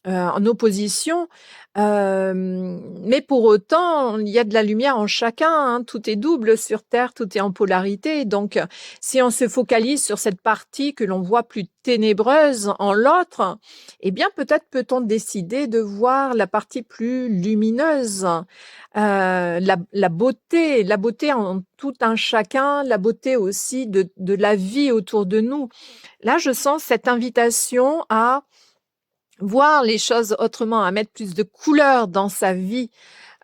en opposition, mais pour autant, il y a de la lumière en chacun, hein, tout est double sur Terre, tout est en polarité. Donc, si on se focalise sur cette partie que l'on voit plus ténébreuse en l'autre, eh bien, peut-être peut-on décider de voir la partie plus lumineuse, la beauté en tout un chacun, la beauté aussi de la vie autour de nous. Là, je sens cette invitation à voir les choses autrement, à mettre plus de couleur dans sa vie.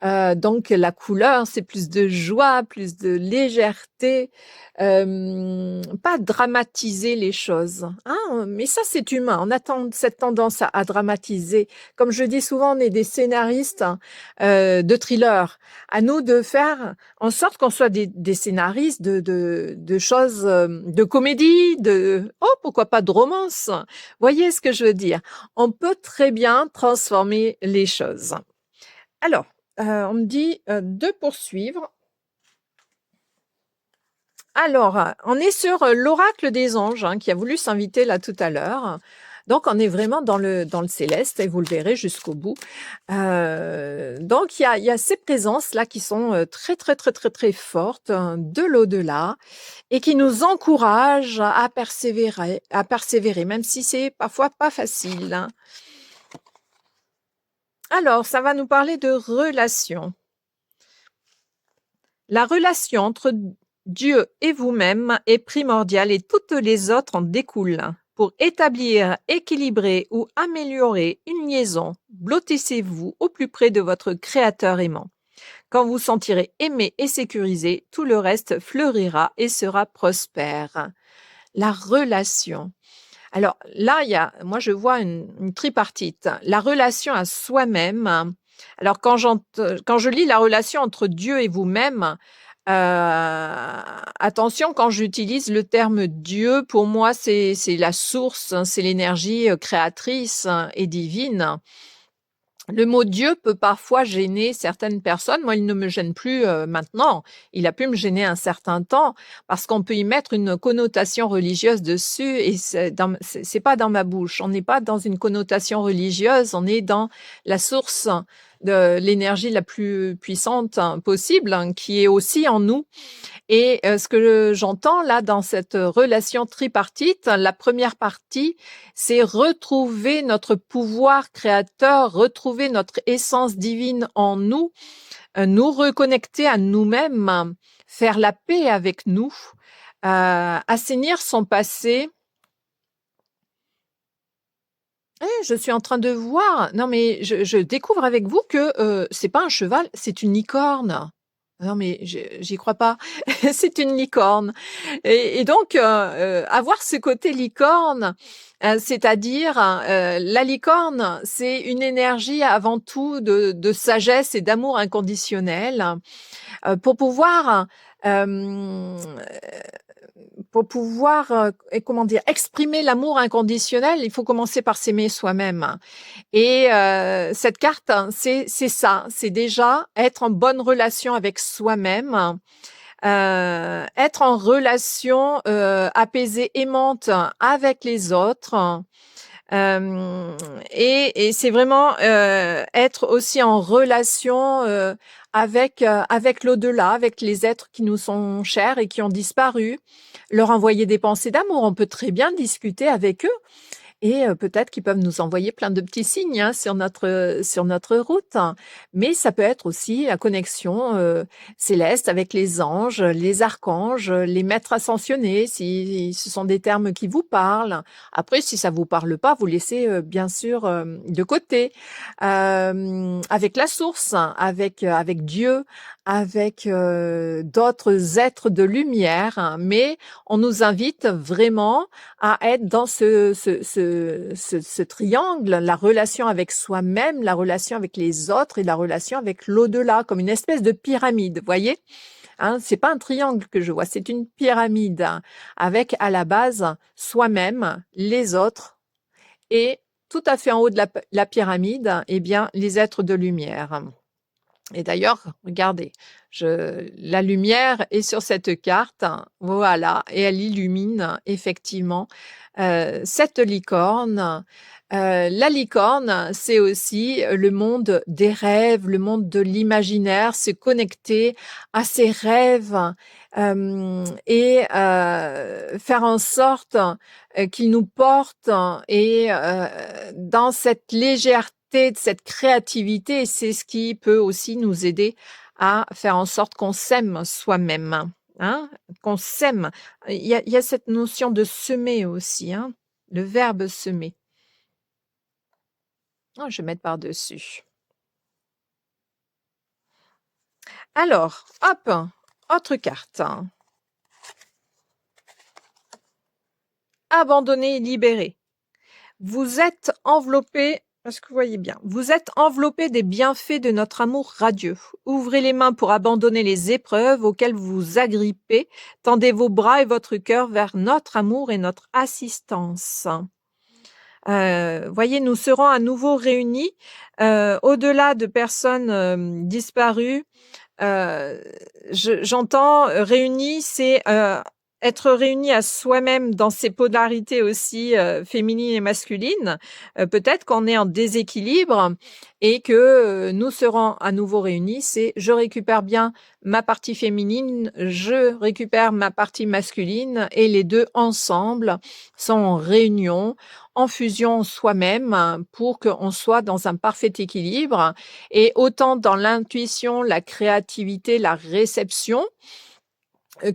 Donc la couleur, c'est plus de joie, plus de légèreté, pas dramatiser les choses, hein, mais ça c'est humain. On a cette tendance à dramatiser. Comme je dis souvent, on est des scénaristes de thrillers. À nous de faire en sorte qu'on soit des scénaristes de choses, de comédie, pourquoi pas de romance. Voyez ce que je veux dire? On peut très bien transformer les choses. Alors, on me dit de poursuivre. Alors, on est sur l'oracle des anges, hein, qui a voulu s'inviter là tout à l'heure. Donc, on est vraiment dans le céleste et vous le verrez jusqu'au bout. Donc, il y a ces présences-là qui sont très, très, très, très, très fortes, hein, de l'au-delà et qui nous encouragent à persévérer, même si c'est parfois pas facile, hein. Alors, ça va nous parler de relations. La relation entre Dieu et vous-même est primordiale et toutes les autres en découlent. Pour établir, équilibrer ou améliorer une liaison, blottissez-vous au plus près de votre Créateur aimant. Quand vous sentirez aimé et sécurisé, tout le reste fleurira et sera prospère. La relation. Alors là, moi je vois une tripartite. La relation à soi-même. Alors quand je lis la relation entre Dieu et vous-même, attention, quand j'utilise le terme Dieu, pour moi c'est la source, hein, c'est l'énergie créatrice, hein, et divine. Le mot Dieu peut parfois gêner certaines personnes. Moi, il ne me gêne plus maintenant. Il a pu me gêner un certain temps parce qu'on peut y mettre une connotation religieuse dessus et c'est pas dans ma bouche. On n'est pas dans une connotation religieuse. On est dans la source de l'énergie la plus puissante possible, hein, qui est aussi en nous. Et ce que j'entends là dans cette relation tripartite, la première partie, c'est retrouver notre pouvoir créateur, retrouver notre essence divine en nous, nous reconnecter à nous-mêmes, faire la paix avec nous, assainir son passé. Je suis en train de voir, non mais je découvre avec vous que c'est pas un cheval, c'est une licorne. Non mais j'y crois pas, c'est une licorne. Et donc avoir ce côté licorne, c'est-à-dire la licorne, c'est une énergie avant tout de sagesse et d'amour inconditionnel. Pour pouvoir euh, et comment dire, exprimer l'amour inconditionnel, il faut commencer par s'aimer soi-même. Et cette carte, c'est ça, c'est déjà être en bonne relation avec soi-même, être en relation apaisée, aimante avec les autres. Et c'est vraiment être aussi en relation avec l'au-delà, avec les êtres qui nous sont chers et qui ont disparu, leur envoyer des pensées d'amour. On peut très bien discuter avec eux et peut-être qu'ils peuvent nous envoyer plein de petits signes, hein, sur notre route. Mais ça peut être aussi la connexion, céleste avec les anges, les archanges, les maîtres ascensionnés, si ce sont des termes qui vous parlent. Après, si ça vous parle pas, vous laissez, bien sûr, de côté. Avec la source, avec Dieu, avec, d'autres êtres de lumière, hein, mais on nous invite vraiment à être dans ce triangle, la relation avec soi-même, la relation avec les autres et la relation avec l'au-delà, comme une espèce de pyramide, voyez? Hein, c'est pas un triangle que je vois, c'est une pyramide, hein, avec à la base soi-même, les autres et tout à fait en haut de la pyramide, eh bien, les êtres de lumière. Et d'ailleurs, regardez, la lumière est sur cette carte, voilà, et elle illumine effectivement cette licorne. La licorne, c'est aussi le monde des rêves, le monde de l'imaginaire, se connecter à ses rêves et faire en sorte qu'ils nous portent et dans cette légèreté, de cette créativité, c'est ce qui peut aussi nous aider à faire en sorte qu'on s'aime soi-même, hein, qu'on s'aime. Il y a cette notion de semer aussi, hein, le verbe semer. Oh, je vais mettre par-dessus. Alors, hop, autre carte. Abandonner et libérer. Vous êtes enveloppé, est-ce que vous voyez bien? Vous êtes enveloppé des bienfaits de notre amour radieux. Ouvrez les mains pour abandonner les épreuves auxquelles vous vous agrippez. Tendez vos bras et votre cœur vers notre amour et notre assistance. Voyez, nous serons à nouveau réunis, au-delà de personnes disparues. Heu, j'entends réunis, c'est, être réunis à soi-même dans ses polarités aussi, féminines et masculines. Peut-être qu'on est en déséquilibre et que, nous serons à nouveau réunis, c'est je récupère bien ma partie féminine, je récupère ma partie masculine et les 2 ensemble sont en réunion, en fusion soi-même pour qu'on soit dans un parfait équilibre et autant dans l'intuition, la créativité, la réception,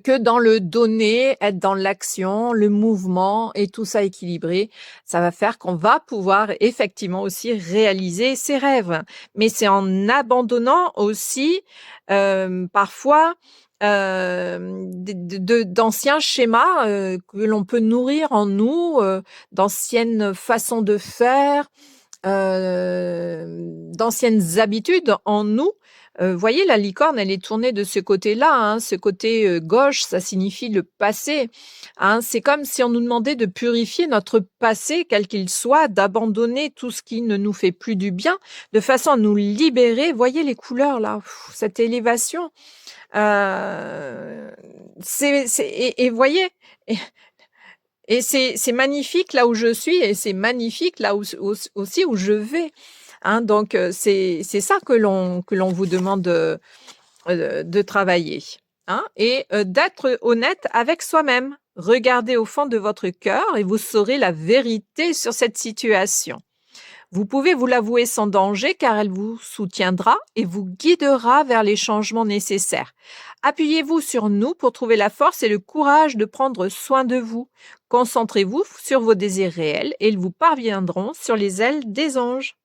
que dans le donner, être dans l'action, le mouvement et tout ça équilibré, ça va faire qu'on va pouvoir effectivement aussi réaliser ses rêves. Mais c'est en abandonnant aussi, parfois, d'anciens schémas, que l'on peut nourrir en nous, d'anciennes façons de faire, d'anciennes habitudes en nous. Voyez, la licorne, elle est tournée de ce côté-là, hein, ce côté gauche, ça signifie le passé. Hein. C'est comme si on nous demandait de purifier notre passé, quel qu'il soit, d'abandonner tout ce qui ne nous fait plus du bien, de façon à nous libérer. Voyez les couleurs là, cette élévation. Et voyez, et c'est magnifique là où je suis et c'est magnifique là aussi où je vais, hein. Donc c'est ça que l'on vous demande, de travailler, hein et d'être honnête avec soi-même. Regardez au fond de votre cœur et vous saurez la vérité sur cette situation. Vous pouvez vous l'avouer sans danger car elle vous soutiendra et vous guidera vers les changements nécessaires. Appuyez-vous sur nous pour trouver la force et le courage de prendre soin de vous. Concentrez-vous sur vos désirs réels et ils vous parviendront sur les ailes des anges.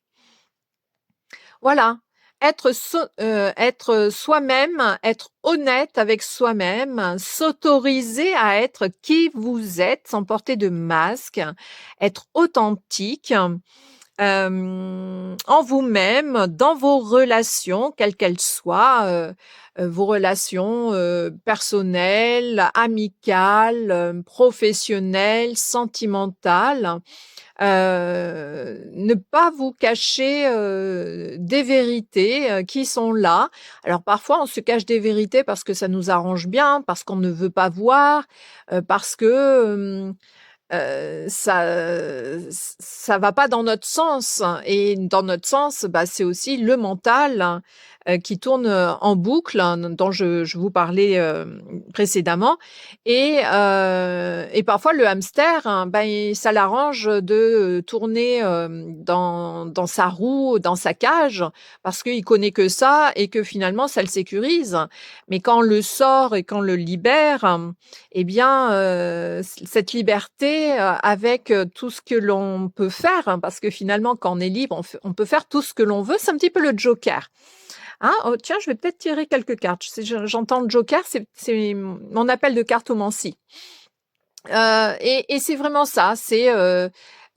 Voilà. Être soi-même, être honnête avec soi-même, s'autoriser à être qui vous êtes sans porter de masque, être authentique, en vous-même, dans vos relations, quelles qu'elles soient, vos relations, personnelles, amicales, professionnelles, sentimentales. Ne pas vous cacher, des vérités, qui sont là. Alors parfois, on se cache des vérités parce que ça nous arrange bien, parce qu'on ne veut pas voir, parce que, ça va pas dans notre sens et dans notre sens, bah, c'est aussi le mental, qui tourne, en boucle, hein, dont je vous parlais, précédemment et parfois le hamster, hein, ben, ça l'arrange de, tourner, dans sa roue, dans sa cage parce qu'il connaît que ça et que finalement ça le sécurise. Mais quand on le sort et qu'on le libère, eh bien, cette liberté, avec, tout ce que l'on peut faire, hein, parce que finalement quand on est libre, on peut faire tout ce que l'on veut. C'est un petit peu le joker. Ah, oh tiens, je vais peut-être tirer quelques cartes. J'entends le joker, c'est mon appel de cartomancie. Et c'est vraiment ça, c'est,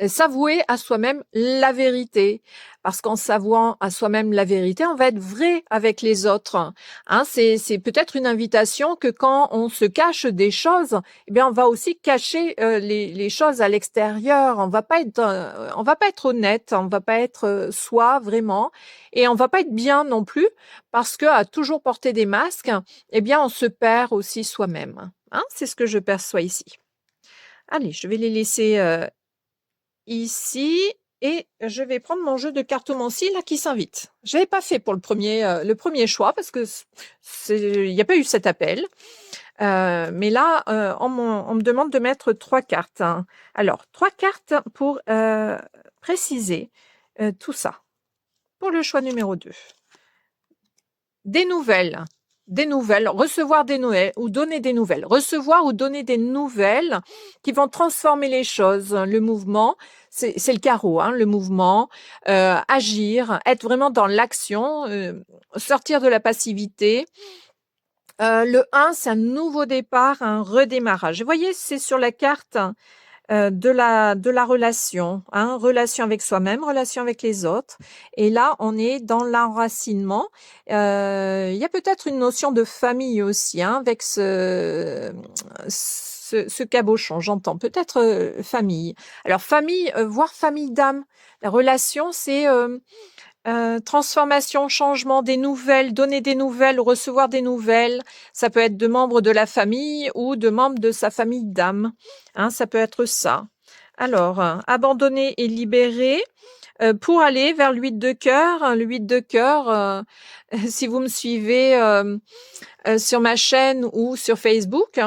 s'avouer à soi-même la vérité. Parce qu'en s'avouant à soi-même la vérité, on va être vrai avec les autres, hein. C'est peut-être une invitation que quand on se cache des choses, eh bien, on va aussi cacher, les choses à l'extérieur. On va pas être honnête, on va pas être, soi vraiment et on va pas être bien non plus parce qu'à toujours porter des masques, eh bien, on se perd aussi soi-même, hein. C'est ce que je perçois ici. Allez, je vais les laisser, ici et je vais prendre mon jeu de cartomancie là qui s'invite. Je l'avais pas fait pour le premier choix parce que il y a pas eu cet appel, mais là, on me demande de mettre 3 cartes, hein. Alors 3 cartes pour, préciser, tout ça. Pour le choix numéro 2. Des nouvelles, recevoir des nouvelles ou donner des nouvelles. Recevoir ou donner des nouvelles qui vont transformer les choses. Le mouvement, c'est le carreau, hein, le mouvement, agir, être vraiment dans l'action, sortir de la passivité. Le 1, c'est un nouveau départ, un redémarrage. Vous voyez, c'est sur la carte de la relation, hein, relation avec soi-même, relation avec les autres. Et là, on est dans l'enracinement. Il y a peut-être une notion de famille aussi, hein, avec ce cabochon, j'entends. Peut-être famille. Alors famille, voire famille d'âme. La relation, c'est transformation, changement, des nouvelles, donner des nouvelles, recevoir des nouvelles. Ça peut être de membres de la famille ou de membres de sa famille d'âme, hein, ça peut être ça. Alors, abandonner et libérer, pour aller vers l'huile de cœur. L'huile de cœur, si vous me suivez, sur ma chaîne ou sur Facebook,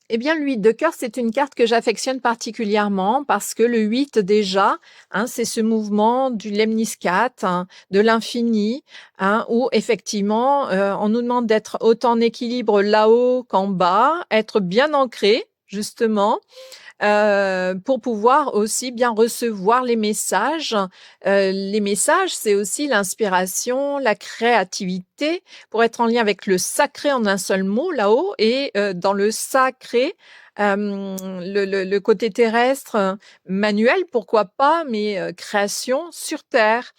eh bien, l'huile de cœur, c'est une carte que j'affectionne particulièrement parce que le 8 déjà, hein, c'est ce mouvement du lemniscate, hein, de l'infini, hein, où effectivement, on nous demande d'être autant en équilibre là-haut qu'en bas, être bien ancré, justement, pour pouvoir aussi bien recevoir les messages. Les messages, c'est aussi l'inspiration, la créativité, pour être en lien avec le sacré en un seul mot là-haut et dans le sacré, le côté terrestre, manuel, pourquoi pas, mais création sur terre.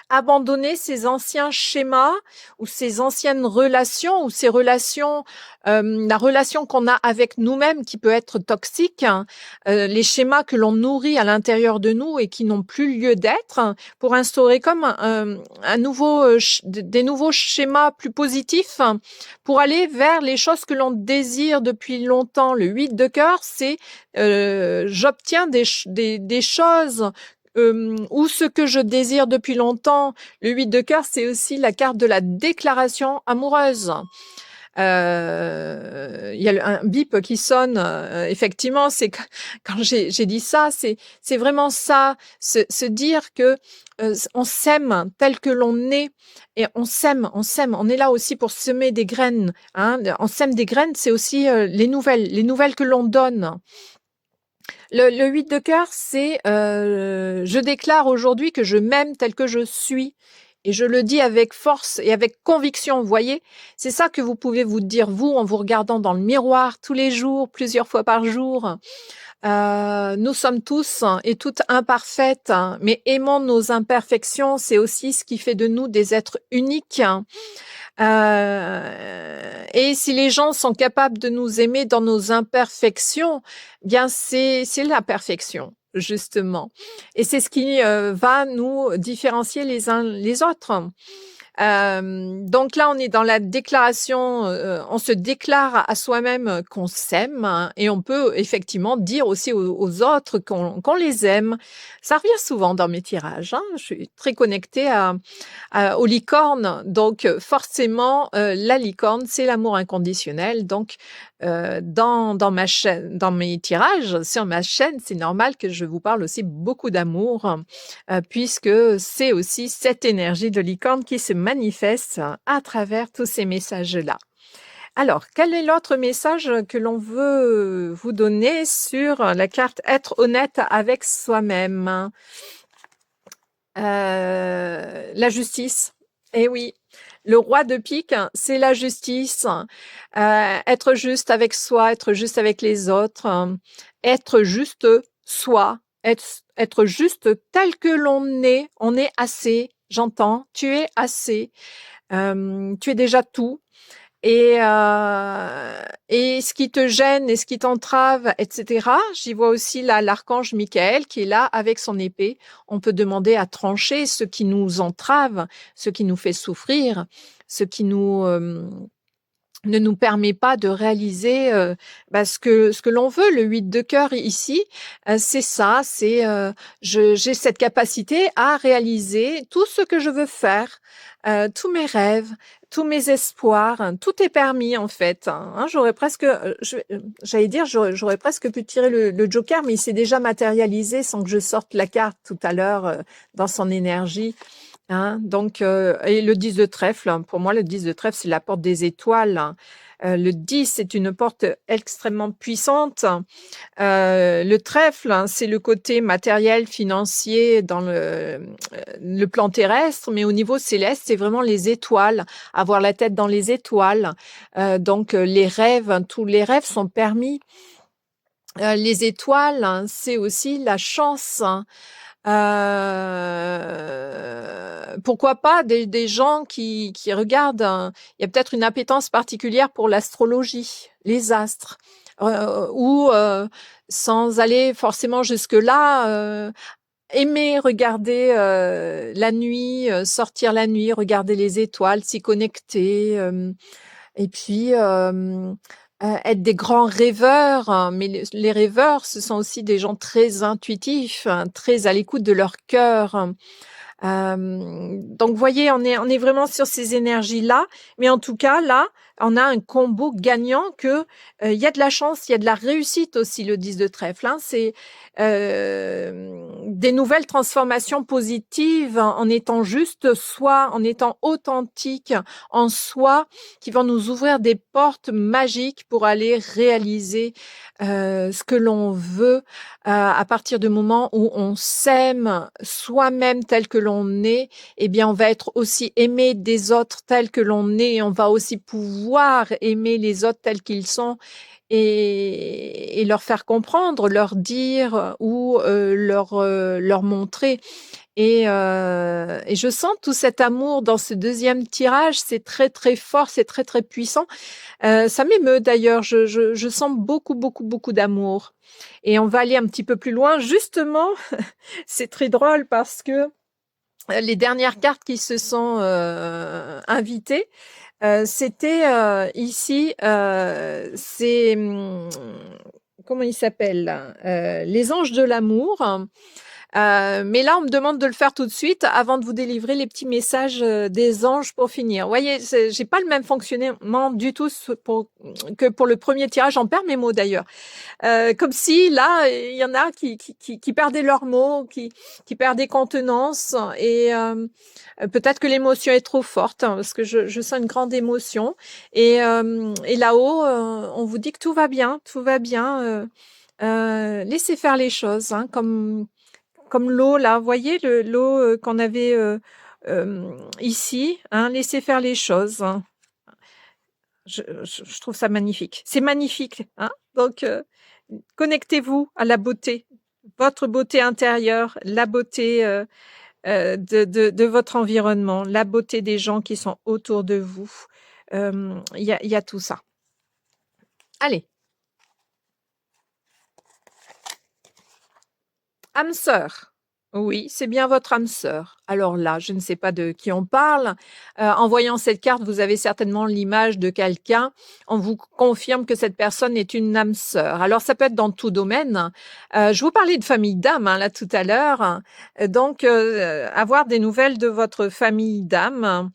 Abandonner ces anciens schémas ou ces anciennes relations ou ces relations, la relation qu'on a avec nous-mêmes qui peut être toxique, hein, les schémas que l'on nourrit à l'intérieur de nous et qui n'ont plus lieu d'être, hein, pour instaurer comme un nouveau, des nouveaux schémas plus positifs, hein, pour aller vers les choses que l'on désire depuis longtemps. Le 8 de cœur, c'est j'obtiens des choses ou ce que je désire depuis longtemps. Le 8 de cœur, c'est aussi la carte de la déclaration amoureuse. Il y a un bip qui sonne, effectivement, c'est quand j'ai dit ça, c'est vraiment ça, se dire que on s'aime tel que l'on est et on s'aime, on est là aussi pour semer des graines, hein. On sème des graines, c'est aussi les nouvelles que l'on donne. Le 8 de cœur, c'est je déclare aujourd'hui que je m'aime tel que je suis. Et je le dis avec force et avec conviction, vous voyez. C'est ça que vous pouvez vous dire, vous, en vous regardant dans le miroir tous les jours, plusieurs fois par jour. Nous sommes tous et toutes imparfaites, mais aimons nos imperfections, c'est aussi ce qui fait de nous des êtres uniques. Et si les gens sont capables de nous aimer dans nos imperfections, bien c'est la perfection, justement. Et c'est ce qui va nous différencier les uns les autres. Donc là, on est dans la déclaration, on se déclare à soi-même qu'on s'aime, hein, et on peut effectivement dire aussi aux autres qu'on les aime. Ça revient souvent dans mes tirages, hein. Je suis très connectée aux licornes, donc forcément, la licorne, c'est l'amour inconditionnel. Donc, dans ma chaîne, dans mes tirages sur ma chaîne, c'est normal que je vous parle aussi beaucoup d'amour, puisque c'est aussi cette énergie de licorne qui se manifeste à travers tous ces messages-là. Alors, quel est l'autre message que l'on veut vous donner sur la carte être honnête avec soi-même? La justice. Eh oui, le roi de pique, c'est la justice. Être juste avec soi, être juste avec les autres, être juste soi, être juste tel que l'on est. On est assez, j'entends, tu es assez, tu es déjà tout. Et ce qui te gêne et ce qui t'entrave, etc. J'y vois aussi là l'archange Michael qui est là avec son épée. On peut demander à trancher ce qui nous entrave, ce qui nous fait souffrir, ce qui ne nous permet pas de réaliser ce que l'on veut. Le 8 de cœur ici, c'est ça, c'est j'ai cette capacité à réaliser tout ce que je veux faire, tous mes rêves, tous mes espoirs, hein, tout est permis en fait. Hein. J'aurais presque, j'allais dire, j'aurais presque pu tirer le Joker, mais il s'est déjà matérialisé sans que je sorte la carte tout à l'heure dans son énergie. Hein, donc, et le 10 de trèfle, hein, pour moi, le 10 de trèfle, c'est la porte des étoiles. Hein. Le 10, c'est une porte extrêmement puissante. Le trèfle, hein, c'est le côté matériel, financier dans le plan terrestre, mais au niveau céleste, c'est vraiment les étoiles, avoir la tête dans les étoiles. Donc, les rêves, hein, tous les rêves sont permis. Les étoiles, hein, c'est aussi la chance. Hein. Pourquoi pas des gens qui regardent, il y a peut-être une appétence particulière pour l'astrologie, les astres, ou sans aller forcément jusque-là, aimer regarder la nuit, sortir la nuit, regarder les étoiles, s'y connecter, et puis être des grands rêveurs, hein, mais les rêveurs, ce sont aussi des gens très intuitifs, hein, très à l'écoute de leur cœur. Donc, vous voyez, on est vraiment sur ces énergies-là. Mais en tout cas, là, on a un combo gagnant que il y a de la chance, il y a de la réussite aussi, le 10 de trèfle. Hein. C'est des nouvelles transformations positives en étant juste soi, en étant authentique en soi, qui vont nous ouvrir des portes magiques pour aller réaliser ce que l'on veut à partir du moment où on s'aime soi-même tel que l'on est, eh bien, on va être aussi aimé des autres tel que l'on est, et on va aussi pouvoir aimer les autres tels qu'ils sont et leur faire comprendre, leur dire ou leur montrer. Et je sens tout cet amour dans ce deuxième tirage, c'est très très fort, c'est très très puissant. Ça m'émeut d'ailleurs, je sens beaucoup beaucoup beaucoup d'amour. Et on va aller un petit peu plus loin. Justement, c'est très drôle parce que les dernières cartes qui se sont invitées, c'était ici, c'est comment il s'appelle là les anges de l'amour. Mais là, on me demande de le faire tout de suite avant de vous délivrer les petits messages des anges pour finir. Vous voyez, j'ai pas le même fonctionnement du tout que pour le premier tirage. J'en perds mes mots d'ailleurs. Comme si là, il y en a qui perdaient leurs mots, qui perdaient contenance. Et peut-être que l'émotion est trop forte, hein, parce que je sens une grande émotion. Et là-haut, on vous dit que tout va bien, tout va bien. Laissez faire les choses, hein, comme l'eau là, vous voyez l'eau qu'on avait ici, hein, laissez faire les choses. Hein. Je trouve ça magnifique. C'est magnifique. Hein. Donc, connectez-vous à la beauté, votre beauté intérieure, la beauté de votre environnement, la beauté des gens qui sont autour de vous. Il y a tout ça. Allez. Âme sœur. Oui, c'est bien votre âme sœur. Alors là, je ne sais pas de qui on parle. En voyant cette carte, vous avez certainement l'image de quelqu'un. On vous confirme que cette personne est une âme sœur. Alors ça peut être dans tout domaine. Je vous parlais de famille d'âme, là tout à l'heure. Donc avoir des nouvelles de votre famille d'âme,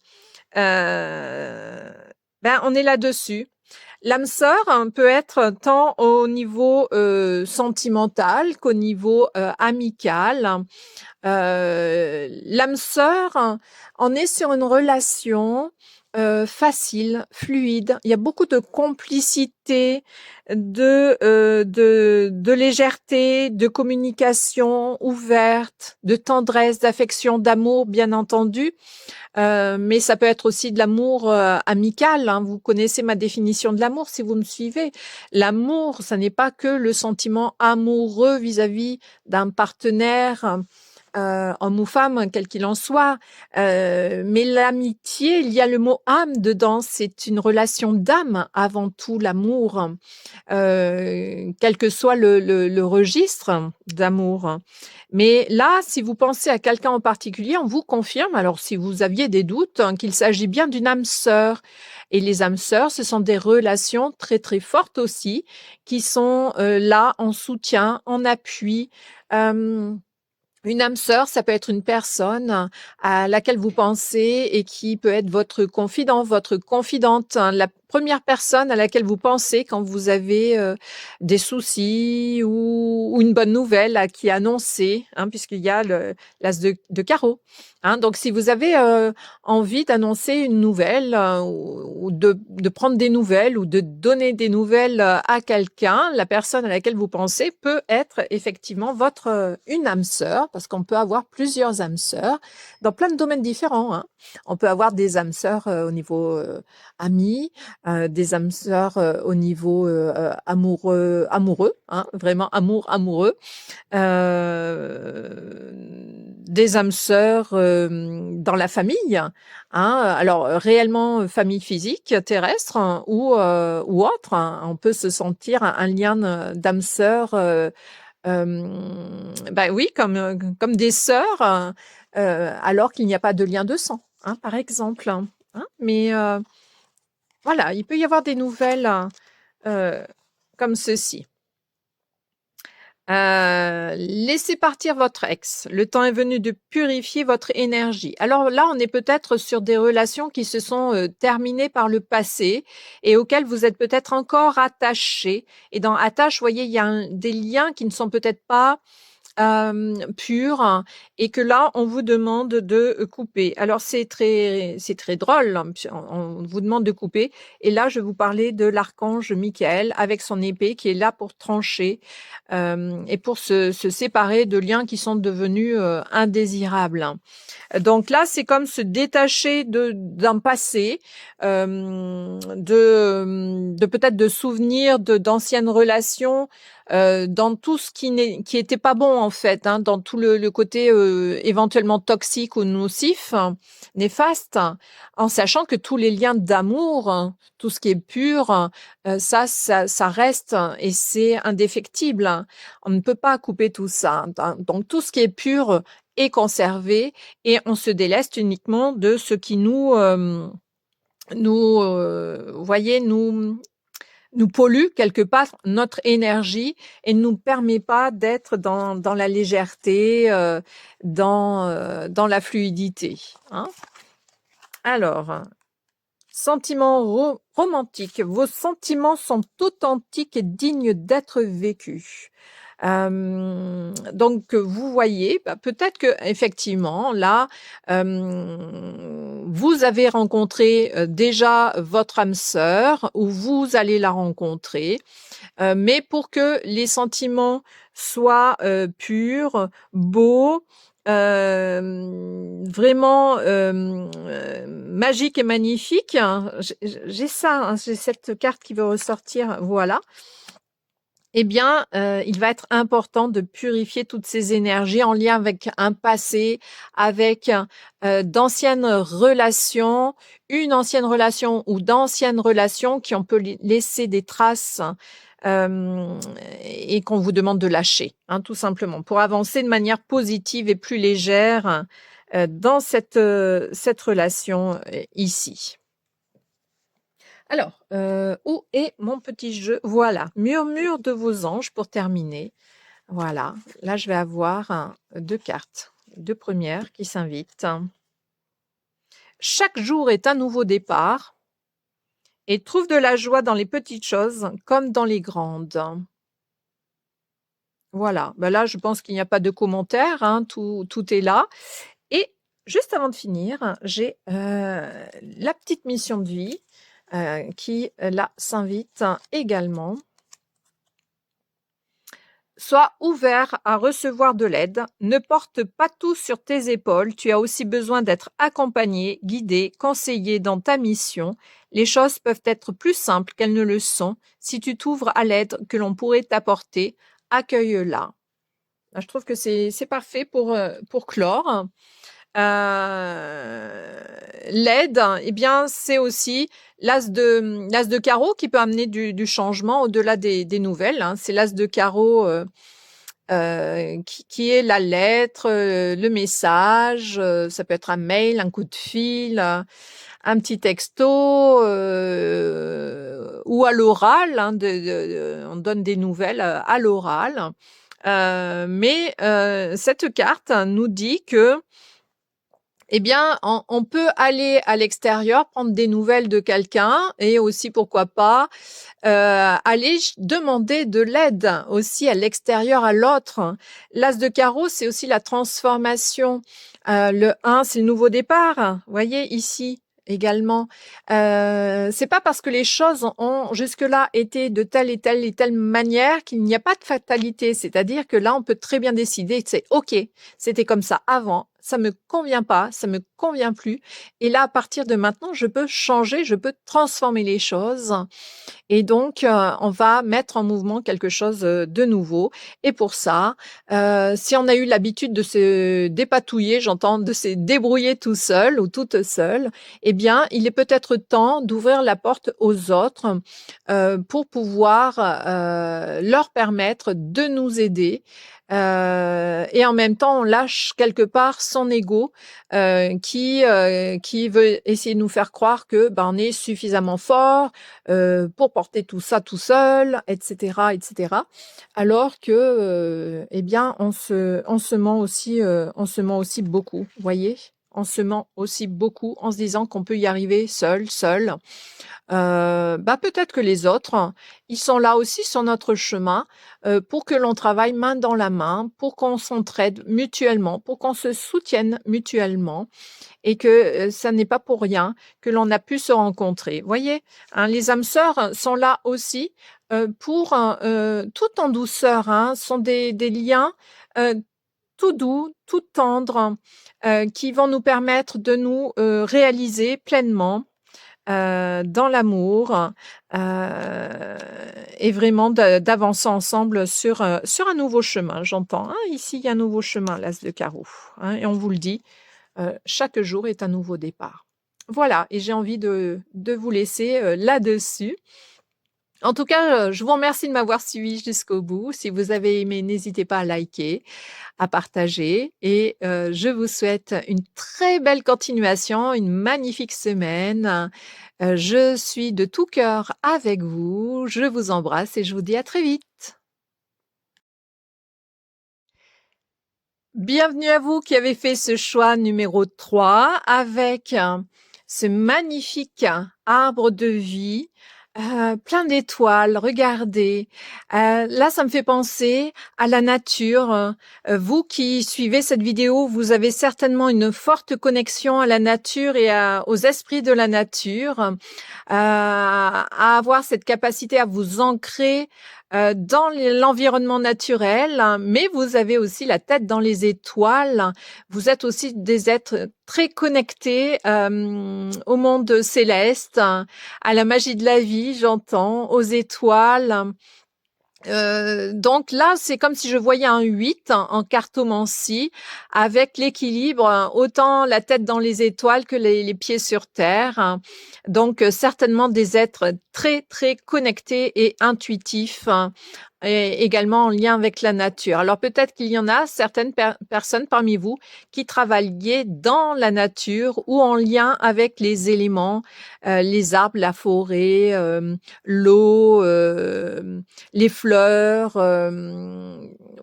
ben on est là-dessus. L'âme sœur, peut être tant au niveau, sentimental qu'au niveau, amical. L'âme sœur, on est sur une relation, facile, fluide. Il y a beaucoup de complicité, de légèreté, de communication ouverte, de tendresse, d'affection, d'amour, bien entendu. Mais ça peut être aussi de l'amour, amical, hein. Vous connaissez ma définition de l'amour si vous me suivez. L'amour, ça n'est pas que le sentiment amoureux vis-à-vis d'un partenaire, homme ou femme, quel qu'il en soit. Mais l'amitié, il y a le mot âme dedans. C'est une relation d'âme avant tout, l'amour, quel que soit le registre d'amour. Mais là, si vous pensez à quelqu'un en particulier, on vous confirme, alors si vous aviez des doutes, qu'il s'agit bien d'une âme sœur. Et les âmes sœurs, ce sont des relations très très fortes aussi, qui sont là en soutien, en appui. Euh, une âme sœur, ça peut être une personne à laquelle vous pensez et qui peut être votre confident, votre confidente, hein, la première personne à laquelle vous pensez quand vous avez des soucis ou une bonne nouvelle à qui annoncer, hein, puisqu'il y a l'as de carreau. Hein. Donc, si vous avez envie d'annoncer une nouvelle ou de prendre des nouvelles ou de donner des nouvelles à quelqu'un, la personne à laquelle vous pensez peut être effectivement votre une âme sœur, parce qu'on peut avoir plusieurs âmes sœurs dans plein de domaines différents. Hein. On peut avoir des âmes sœurs au niveau amis, des âmes sœurs au niveau amoureux, hein, vraiment amoureux, des âmes sœurs dans la famille, hein, alors réellement famille physique, terrestre hein, ou autre. Hein, on peut se sentir un lien d'âme sœur, bah oui, comme des sœurs, alors qu'il n'y a pas de lien de sang, hein, par exemple. Hein, mais voilà, il peut y avoir des nouvelles comme ceci. Laissez partir votre ex. Le temps est venu de purifier votre énergie. Alors là, on est peut-être sur des relations qui se sont terminées par le passé et auxquelles vous êtes peut-être encore attaché. Et dans attache, vous voyez, il y a des liens qui ne sont peut-être pas pure hein, et que là, on vous demande de couper. Alors, c'est très drôle. Hein, on vous demande de couper. Et là, je vais vous parler de l'archange Michael avec son épée qui est là pour trancher et pour se séparer de liens qui sont devenus indésirables. Donc là, c'est comme se détacher d'un passé, de peut-être de souvenirs d'anciennes relations, dans tout ce qui était pas bon en fait, hein, dans tout le côté éventuellement toxique ou nocif, hein, néfaste, hein, en sachant que tous les liens d'amour, hein, tout ce qui est pur, ça reste et c'est indéfectible. Hein. On ne peut pas couper tout ça. Donc tout ce qui est pur est conservé et on se déleste uniquement de ce qui voyez, nous pollue quelque part notre énergie et ne nous permet pas d'être dans la légèreté, dans la fluidité. Hein. Alors, sentiments romantiques. Vos sentiments sont authentiques et dignes d'être vécus. Donc vous voyez, bah, peut-être que effectivement là, vous avez rencontré déjà votre âme sœur ou vous allez la rencontrer, mais pour que les sentiments soient purs, beaux, vraiment magiques et magnifiques. Hein, j'ai ça, hein, j'ai cette carte qui veut ressortir. Voilà. Eh bien, il va être important de purifier toutes ces énergies en lien avec un passé, avec d'anciennes relations, une ancienne relation ou d'anciennes relations qui ont peut laisser des traces et qu'on vous demande de lâcher, hein, tout simplement, pour avancer de manière positive et plus légère dans cette relation ici. Alors, où est mon petit jeu? Voilà, murmure de vos anges pour terminer. Voilà, là je vais avoir 2 cartes, 2 premières qui s'invitent. Chaque jour est un nouveau départ et trouve de la joie dans les petites choses comme dans les grandes. Voilà, ben là je pense qu'il n'y a pas de commentaire, hein, tout est là. Et juste avant de finir, j'ai la petite mission de vie qui là s'invite également. Sois ouvert à recevoir de l'aide, ne porte pas tout sur tes épaules, tu as aussi besoin d'être accompagné, guidé, conseillé dans ta mission. Les choses peuvent être plus simples qu'elles ne le sont. Si tu t'ouvres à l'aide que l'on pourrait t'apporter, accueille-la. Je trouve que c'est parfait pour clore. L'aide, eh bien, c'est aussi l'as de carreau qui peut amener du changement au-delà des nouvelles, hein. C'est l'as de carreau qui est la lettre, le message, ça peut être un mail, un coup de fil, un petit texto ou à l'oral, hein, on donne des nouvelles à l'oral. Mais cette carte nous dit que eh bien, on peut aller à l'extérieur, prendre des nouvelles de quelqu'un et aussi, pourquoi pas, aller demander de l'aide aussi à l'extérieur à l'autre. L'as de carreau, c'est aussi la transformation. Le 1, c'est le nouveau départ. Vous voyez ici également. C'est pas parce que les choses ont jusque-là été de telle et telle manière qu'il n'y a pas de fatalité. C'est-à-dire que là, on peut très bien décider, c'est OK, c'était comme ça avant, ça me convient pas, ça me convient plus. Et là, à partir de maintenant, je peux changer, je peux transformer les choses. Et donc, on va mettre en mouvement quelque chose de nouveau. Et pour ça, si on a eu l'habitude de se dépatouiller, j'entends, de se débrouiller tout seul ou toute seule, eh bien, il est peut-être temps d'ouvrir la porte aux autres pour pouvoir leur permettre de nous aider. Et en même temps, on lâche quelque part son ego qui veut essayer de nous faire croire que on est suffisamment fort pour porter tout ça tout seul, etc., etc. Alors que, eh bien, on se ment aussi beaucoup, voyez? On se ment aussi beaucoup en se disant qu'on peut y arriver seul. Peut-être que les autres, ils sont là aussi sur notre chemin pour que l'on travaille main dans la main, pour qu'on s'entraide mutuellement, pour qu'on se soutienne mutuellement et que ça n'est pas pour rien que l'on a pu se rencontrer. Voyez, hein, les âmes sœurs sont là aussi pour tout en douceur, hein, sont des liens tout doux, tout tendres, qui vont nous permettre de nous réaliser pleinement dans l'amour et vraiment d'avancer ensemble sur un nouveau chemin. J'entends, hein, ici, il y a un nouveau chemin, l'as de carreau, hein, et on vous le dit, chaque jour est un nouveau départ. Voilà, et j'ai envie de vous laisser là-dessus. En tout cas, je vous remercie de m'avoir suivi jusqu'au bout. Si vous avez aimé, n'hésitez pas à liker, à partager et je vous souhaite une très belle continuation, une magnifique semaine. Je suis de tout cœur avec vous. Je vous embrasse et je vous dis à très vite. Bienvenue à vous qui avez fait ce choix numéro 3 avec ce magnifique arbre de vie, plein d'étoiles, regardez. Là, ça me fait penser à la nature. Vous qui suivez cette vidéo, vous avez certainement une forte connexion à la nature et aux esprits de la nature, à avoir cette capacité à vous ancrer dans l'environnement naturel, mais vous avez aussi la tête dans les étoiles. Vous êtes aussi des êtres très connectés au monde céleste, à la magie de la vie, j'entends, aux étoiles. Donc là, c'est comme si je voyais un 8 en cartomancie avec l'équilibre, autant la tête dans les étoiles que les pieds sur terre. Donc certainement des êtres très, très connectés et intuitifs, et également en lien avec la nature. Alors peut-être qu'il y en a certaines personnes parmi vous qui travaillaient dans la nature ou en lien avec les éléments, les arbres, la forêt, l'eau, les fleurs,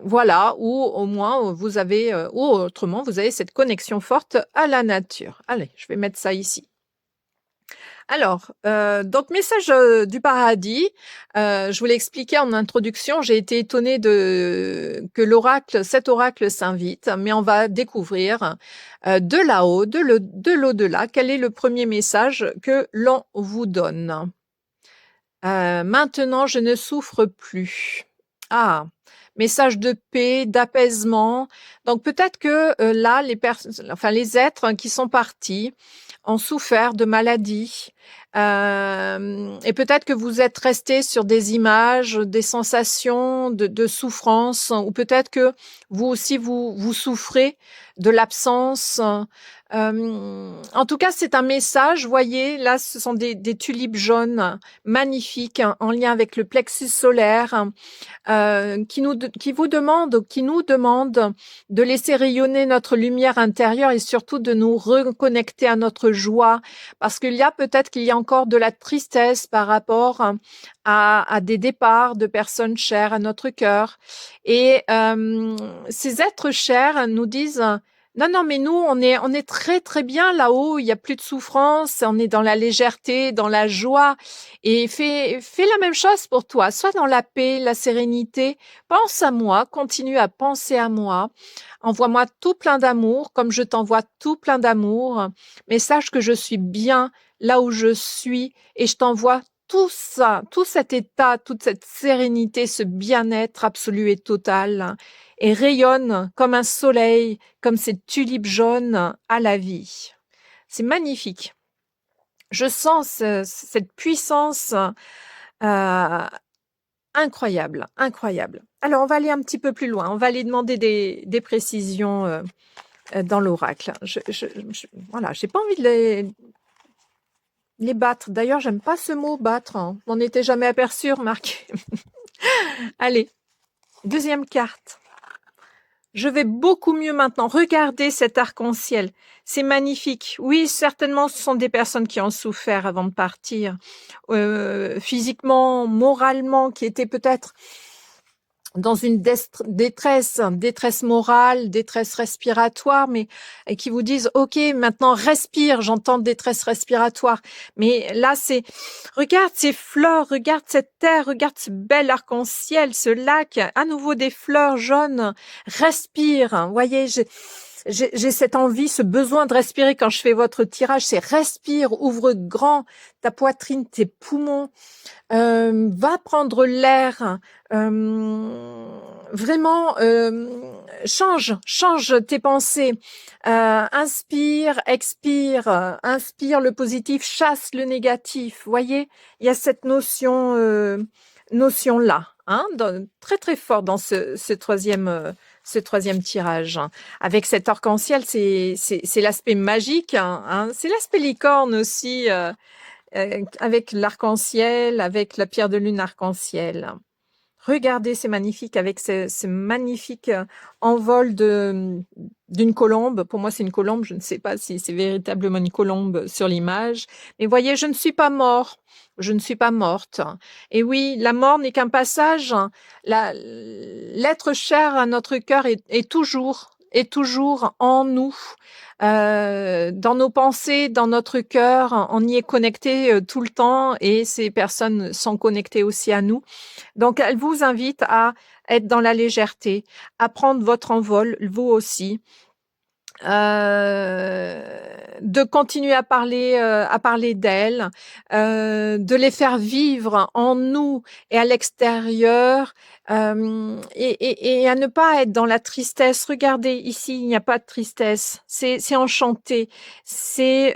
voilà, ou au moins vous avez, ou autrement vous avez cette connexion forte à la nature. Allez, je vais mettre ça ici. Alors, donc message du paradis. Je vous l'ai expliqué en introduction, j'ai été étonnée que cet oracle s'invite, mais on va découvrir de là-haut, de l'au-delà, quel est le premier message que l'on vous donne. Maintenant, je ne souffre plus. Ah, message de paix, d'apaisement. Donc peut-être que là, les êtres qui sont partis ont souffert de maladies. Et peut-être que vous êtes restés sur des images, des sensations de souffrance, ou peut-être que vous aussi, vous souffrez de l'absence. En tout cas, c'est un message. Voyez, là, ce sont des tulipes jaunes magnifiques en lien avec le plexus solaire, qui nous demande de laisser rayonner notre lumière intérieure et surtout de nous reconnecter à notre joie, parce qu'il y a peut-être qu'il y a encore de la tristesse par rapport à des départs de personnes chères à notre cœur. Et ces êtres chers nous disent: non, non, mais nous, on est très, très bien là-haut. Il y a plus de souffrance. On est dans la légèreté, dans la joie. Et fais la même chose pour toi. Sois dans la paix, la sérénité. Pense à moi. Continue à penser à moi. Envoie-moi tout plein d'amour, comme je t'envoie tout plein d'amour. Mais sache que je suis bien là où je suis et je t'envoie tout ça, tout cet état, toute cette sérénité, ce bien-être absolu et total, et rayonne comme un soleil, comme ces tulipes jaunes à la vie. C'est magnifique. Je sens cette puissance incroyable, incroyable. Alors, on va aller un petit peu plus loin. On va aller demander des précisions dans l'oracle. Voilà, j'ai pas envie de les battre. D'ailleurs, j'aime pas ce mot battre. On n'en était jamais aperçu, remarquez. Allez, deuxième carte. Je vais beaucoup mieux maintenant. Regardez cet arc-en-ciel. C'est magnifique. Oui, certainement, ce sont des personnes qui ont souffert avant de partir, physiquement, moralement, qui étaient peut-être dans une détresse morale, détresse respiratoire, mais et qui vous disent: OK, maintenant respire. J'entends détresse respiratoire, mais là regarde ces fleurs, regarde cette terre, regarde ce bel arc-en-ciel, ce lac, à nouveau des fleurs jaunes. Respire. Vous voyez, j'ai cette envie, ce besoin de respirer quand je fais votre tirage. C'est respire, ouvre grand ta poitrine, tes poumons. Va prendre l'air, vraiment, change tes pensées, inspire, expire, inspire le positif, chasse le négatif. Voyez, il y a cette notion là, hein, très très fort dans ce troisième tirage. Avec cet arc-en-ciel, c'est l'aspect magique, hein, c'est l'aspect licorne aussi. Avec l'arc-en-ciel, avec la pierre de lune arc-en-ciel. Regardez, c'est magnifique, avec ce magnifique envol d'une colombe. Pour moi, c'est une colombe. Je ne sais pas si c'est véritablement une colombe sur l'image. Mais voyez, je ne suis pas mort. Je ne suis pas morte. Et oui, la mort n'est qu'un passage. L'être cher à notre cœur est toujours en nous. Dans nos pensées, dans notre cœur, on y est connecté tout le temps et ces personnes sont connectées aussi à nous. Donc, elle vous invite à être dans la légèreté, à prendre votre envol, vous aussi, de continuer à parler d'elles, de les faire vivre en nous et à l'extérieur, et à ne pas être dans la tristesse. Regardez, ici, il n'y a pas de tristesse, c'est enchanté. C'est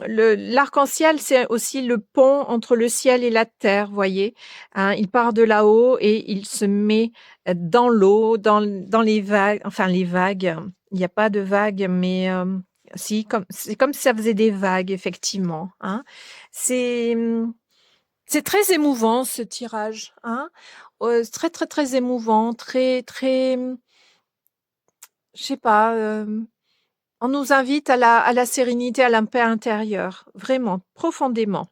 l'arc-en-ciel, c'est aussi le pont entre le ciel et la terre, voyez. Hein, il part de là-haut et il se met dans l'eau, dans les vagues, enfin les vagues. Il n'y a pas de vagues, mais si, c'est comme si ça faisait des vagues, effectivement. Hein. C'est, c'est très émouvant ce tirage. Hein. Très très très émouvant, très très, je sais pas. On nous invite à la sérénité, à la paix intérieure, vraiment, profondément.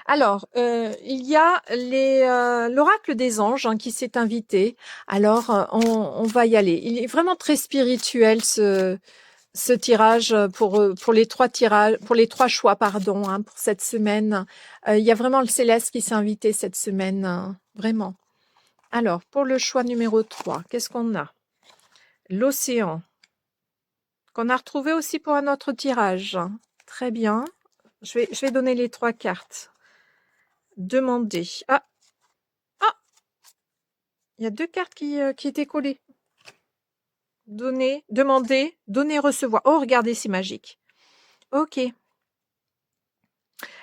Alors, il y a l'oracle des anges hein, qui s'est invité. Alors, on va y aller. Il est vraiment très spirituel ce tirage pour les trois tirages, pour les trois choix, pardon, hein, pour cette semaine. Il y a vraiment le céleste qui s'est invité cette semaine, hein, vraiment. Alors, pour le choix numéro 3, qu'est-ce qu'on a? L'océan, qu'on a retrouvé aussi pour un autre tirage. Très bien. Je vais donner les 3 cartes. Demander. Ah, il y a 2 cartes qui étaient collées. Donner, demander, donner, recevoir. Oh, regardez, c'est magique. Ok.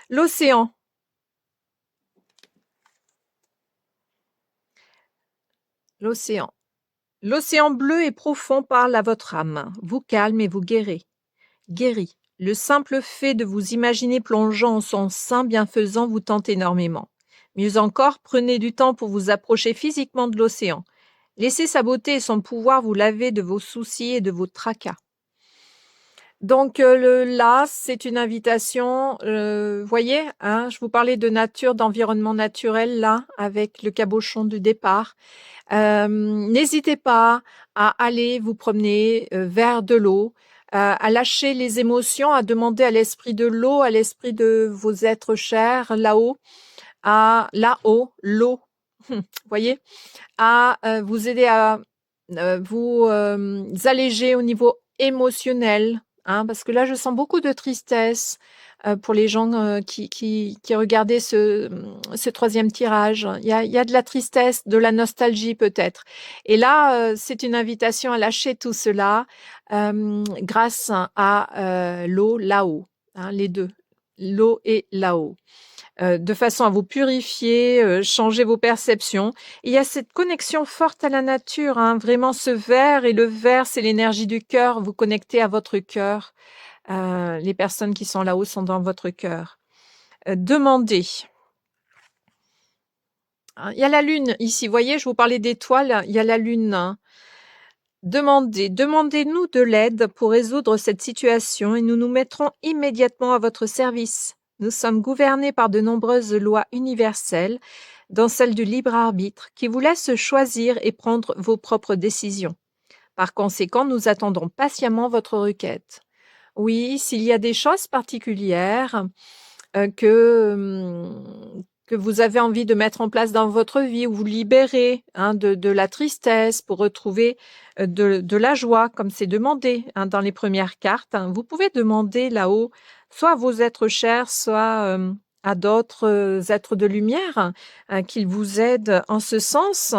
L'océan. L'océan. L'océan bleu et profond parle à votre âme, vous calme et vous guérit. Le simple fait de vous imaginer plongeant en son sein bienfaisant vous tente énormément. Mieux encore, prenez du temps pour vous approcher physiquement de l'océan. Laissez sa beauté et son pouvoir vous laver de vos soucis et de vos tracas. Donc là, c'est une invitation, voyez, hein, je vous parlais de nature, d'environnement naturel là, avec le cabochon du départ. N'hésitez pas à aller vous promener vers de l'eau, à lâcher les émotions, à demander à l'esprit de l'eau, à l'esprit de vos êtres chers là-haut, l'eau, voyez, à vous aider à vous alléger au niveau émotionnel, hein, parce que là, je sens beaucoup de tristesse pour les gens qui regardaient ce troisième tirage. Il y a de la tristesse, de la nostalgie peut-être. Et là, c'est une invitation à lâcher tout cela grâce à l'eau là-haut, hein, les deux, l'eau et là-haut. De façon à vous purifier, changer vos perceptions. Il y a cette connexion forte à la nature, hein, vraiment ce vert, et le vert, c'est l'énergie du cœur, vous connectez à votre cœur. Les personnes qui sont là-haut sont dans votre cœur. Demandez. Il y a la lune ici, vous voyez, je vous parlais d'étoiles, il y a la lune. Hein. Demandez-nous de l'aide pour résoudre cette situation et nous nous mettrons immédiatement à votre service. Nous sommes gouvernés par de nombreuses lois universelles, dont celle du libre arbitre, qui vous laisse choisir et prendre vos propres décisions. Par conséquent, nous attendons patiemment votre requête. Oui, s'il y a des choses particulières que vous avez envie de mettre en place dans votre vie, ou vous libérer hein, de la tristesse pour retrouver de la joie, comme c'est demandé hein, dans les premières cartes. Hein. Vous pouvez demander là-haut, soit à vos êtres chers, soit à d'autres êtres de lumière, qu'ils vous aident en ce sens.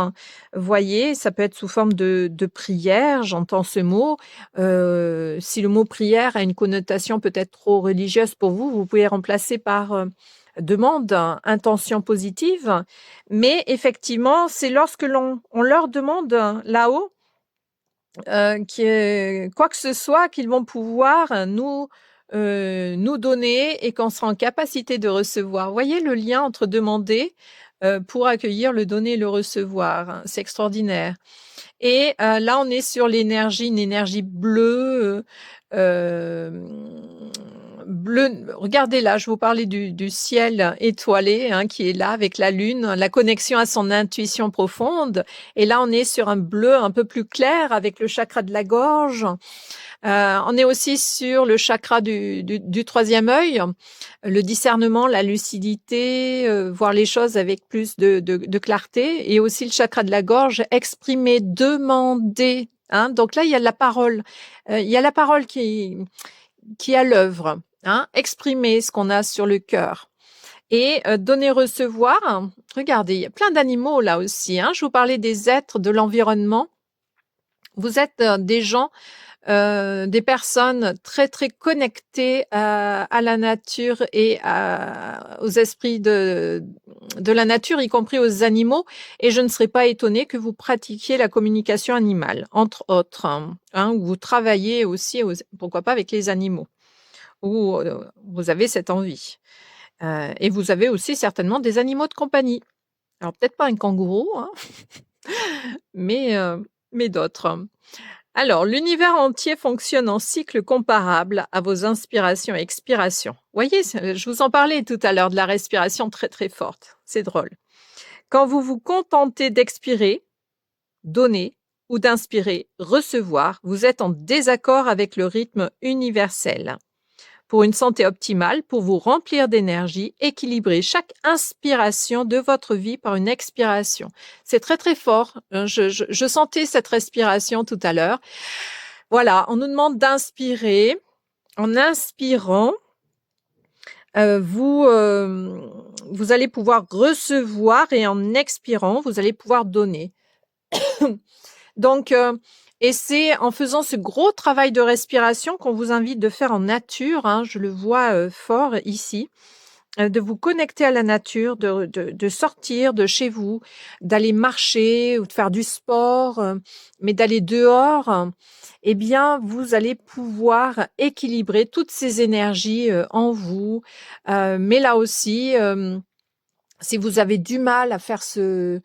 Voyez, ça peut être sous forme de prière, j'entends ce mot. Si le mot prière a une connotation peut-être trop religieuse pour vous, vous pouvez remplacer par demande, intention positive, mais effectivement, c'est lorsque on leur demande là-haut quoi que ce soit qu'ils vont pouvoir nous donner et qu'on sera en capacité de recevoir. Voyez le lien entre demander pour accueillir, le donner et le recevoir. C'est extraordinaire. Et là, on est sur l'énergie, une énergie bleue, bleu. Regardez là, je vous parlais du ciel étoilé hein, qui est là avec la lune, la connexion à son intuition profonde. Et là, on est sur un bleu un peu plus clair avec le chakra de la gorge. On est aussi sur le chakra du troisième œil, le discernement, la lucidité, voir les choses avec plus de clarté, et aussi le chakra de la gorge, exprimer, demander. hein. Donc là, il y a la parole. Il y a la parole qui est à l'œuvre, hein. Exprimer ce qu'on a sur le cœur. Et donner-recevoir, regardez, il y a plein d'animaux là aussi, hein. Je vous parlais des êtres, de l'environnement. Vous êtes des gens, des personnes très, très connectées à la nature et aux esprits de la nature, y compris aux animaux. Et je ne serais pas étonnée que vous pratiquiez la communication animale, entre autres, hein, où vous travaillez aussi, pourquoi pas avec les animaux, où vous avez cette envie. Et vous avez aussi certainement des animaux de compagnie. Alors peut-être pas un kangourou, hein, mais, mais d'autres. Alors, l'univers entier fonctionne en cycle comparable à vos inspirations et expirations. Voyez, je vous en parlais tout à l'heure de la respiration très très forte. C'est drôle. Quand vous vous contentez d'expirer, donner, ou d'inspirer, recevoir, vous êtes en désaccord avec le rythme universel. Pour une santé optimale, pour vous remplir d'énergie, équilibrez chaque inspiration de votre vie par une expiration. C'est très très fort. Je sentais cette respiration tout à l'heure. Voilà, on nous demande d'inspirer. En inspirant, vous allez pouvoir recevoir et en expirant, vous allez pouvoir donner. Donc, et c'est en faisant ce gros travail de respiration qu'on vous invite de faire en nature, hein, je le vois fort ici, de vous connecter à la nature, de sortir de chez vous, d'aller marcher ou de faire du sport, mais d'aller dehors, eh bien, vous allez pouvoir équilibrer toutes ces énergies en vous. Mais là aussi, si vous avez du mal à faire ce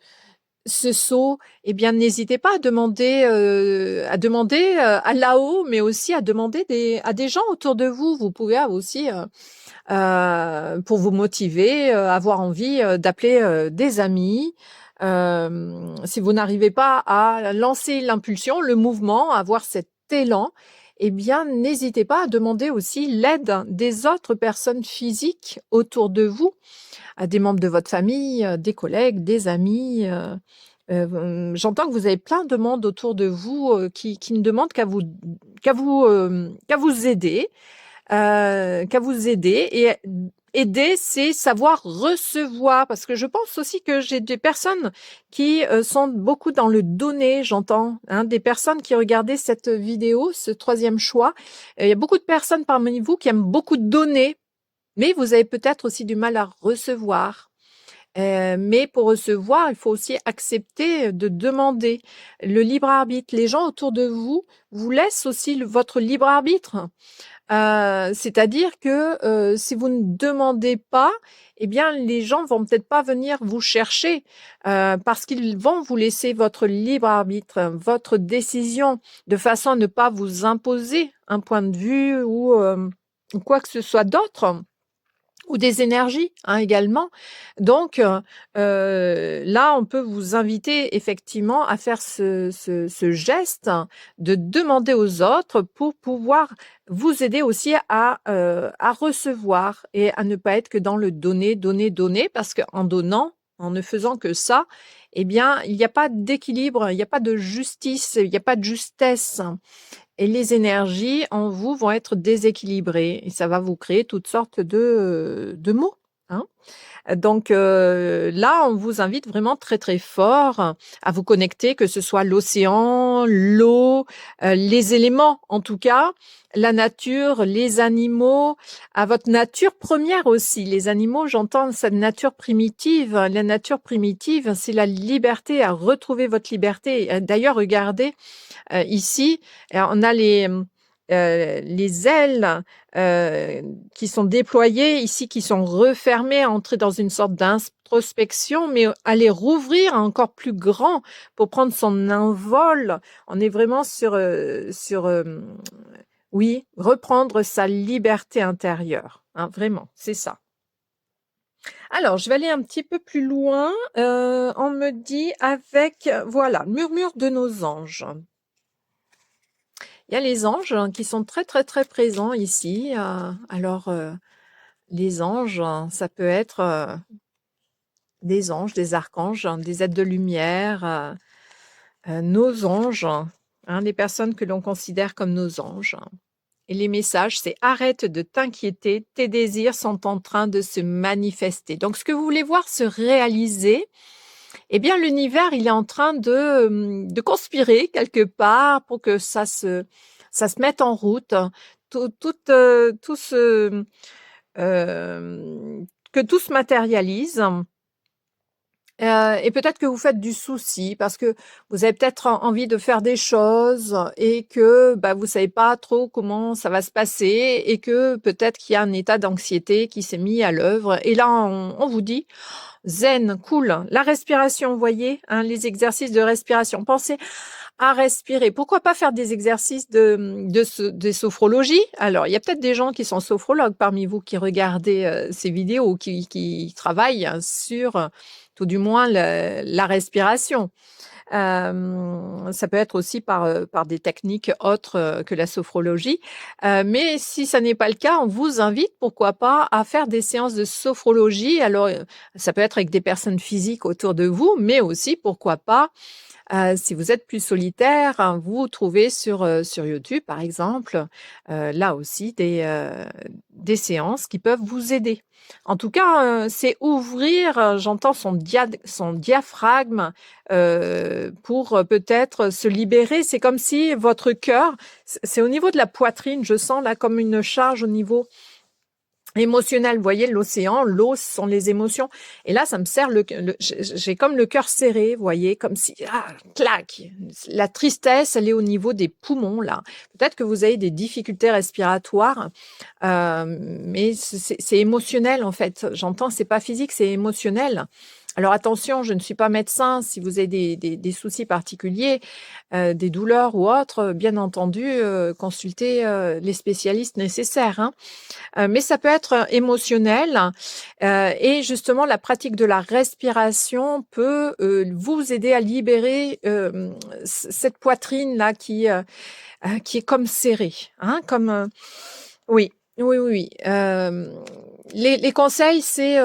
saut, eh bien, n'hésitez pas à demander à là-haut, mais aussi à demander à des gens autour de vous. Vous pouvez aussi, pour vous motiver, avoir envie d'appeler des amis. Si vous n'arrivez pas à lancer l'impulsion, le mouvement, avoir cet élan, eh bien, n'hésitez pas à demander aussi l'aide des autres personnes physiques autour de vous, à des membres de votre famille, des collègues, des amis. J'entends que vous avez plein de monde autour de vous qui ne demandent qu'à vous aider, qu'à vous aider. Et aider, c'est savoir recevoir, parce que je pense aussi que j'ai des personnes qui sont beaucoup dans le donner, j'entends, hein, des personnes qui regardaient cette vidéo, ce troisième choix. Il y a beaucoup de personnes parmi vous qui aiment beaucoup donner, mais vous avez peut-être aussi du mal à recevoir. Mais pour recevoir, il faut aussi accepter de demander le libre arbitre. Les gens autour de vous vous laissent aussi votre libre arbitre. C'est-à-dire que si vous ne demandez pas, eh bien, les gens vont peut-être pas venir vous chercher parce qu'ils vont vous laisser votre libre arbitre, votre décision, de façon à ne pas vous imposer un point de vue ou quoi que ce soit d'autre. Ou des énergies, hein, également. Donc, là, on peut vous inviter effectivement à faire ce geste de demander aux autres pour pouvoir vous aider aussi à recevoir et à ne pas être que dans le donner, donner, donner, parce qu'en donnant, en ne faisant que ça, eh bien, il n'y a pas d'équilibre, il n'y a pas de justice, il n'y a pas de justesse. Et les énergies en vous vont être déséquilibrées et ça va vous créer toutes sortes de maux, hein. Donc là, on vous invite vraiment très, très fort à vous connecter, que ce soit l'océan, l'eau, les éléments en tout cas, la nature, les animaux, à votre nature première aussi. Les animaux, j'entends cette nature primitive. La nature primitive, c'est la liberté, à retrouver votre liberté. D'ailleurs, regardez, ici, on a les ailes qui sont déployées ici, qui sont refermées, entrer dans une sorte d'introspection, mais à les rouvrir encore plus grand pour prendre son envol. On est vraiment oui, reprendre sa liberté intérieure, hein, vraiment, c'est ça. Alors, je vais aller un petit peu plus loin. On me dit avec, voilà, murmure de nos anges. Il y a les anges qui sont très, très, très présents ici. Alors, les anges, ça peut être des anges, des archanges, des êtres de lumière, nos anges. hein, des personnes que l'on considère comme nos anges. Et les messages, c'est: «Arrête de t'inquiéter, tes désirs sont en train de se manifester». Donc ce que vous voulez voir se réaliser, eh bien l'univers, il est en train de conspirer quelque part pour que ça se mette en route. Tout se, que tout se matérialise. Et peut-être que vous faites du souci parce que vous avez peut-être envie de faire des choses et que, bah, vous savez pas trop comment ça va se passer et que peut-être qu'il y a un état d'anxiété qui s'est mis à l'œuvre et là on vous dit: «Zen, cool». La respiration, vous voyez, hein, les exercices de respiration. Pensez à respirer. Pourquoi pas faire des exercices de sophrologie? Alors, il y a peut-être des gens qui sont sophrologues parmi vous qui regardez, ces vidéos ou qui travaillent sur, tout du moins la respiration. Ça peut être aussi par des techniques autres, que la sophrologie. Mais si ça n'est pas le cas, on vous invite, pourquoi pas, à faire des séances de sophrologie. Alors, ça peut être avec des personnes physiques autour de vous, mais aussi, pourquoi pas, si vous êtes plus solitaire, hein, vous trouvez sur YouTube, par exemple, là aussi des séances qui peuvent vous aider. En tout cas, c'est ouvrir, j'entends son diaphragme, pour, peut-être se libérer. C'est comme si votre cœur c'est au niveau de la poitrine, je sens là comme une charge au niveau émotionnel. Vous voyez l'océan, l'eau, ce sont les émotions et là, ça me serre j'ai comme le cœur serré, vous voyez? Comme si, clac! La tristesse, elle est au niveau des poumons, là. Peut-être que vous avez des difficultés respiratoires, mais c'est émotionnel, en fait. J'entends, c'est pas physique, c'est émotionnel. Alors attention, je ne suis pas médecin. Si vous avez des soucis particuliers, des douleurs ou autres, bien entendu, consultez, les spécialistes nécessaires, hein. Mais ça peut être émotionnel, et justement la pratique de la respiration peut, vous aider à libérer, cette poitrine-là qui est comme serrée, hein, comme, oui, oui, oui, oui. Les conseils, c'est,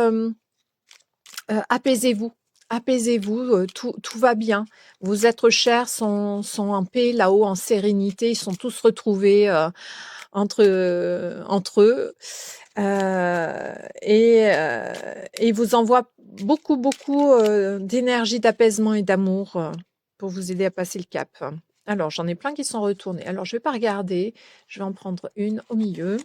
apaisez-vous, apaisez-vous, tout va bien. Vos êtres chers sont en paix là-haut, en sérénité. Ils sont tous retrouvés, entre eux. Et il vous envoie beaucoup, beaucoup, d'énergie, d'apaisement et d'amour, pour vous aider à passer le cap. Alors, j'en ai plein qui sont retournés. Alors, je vais pas regarder, je vais en prendre une au milieu.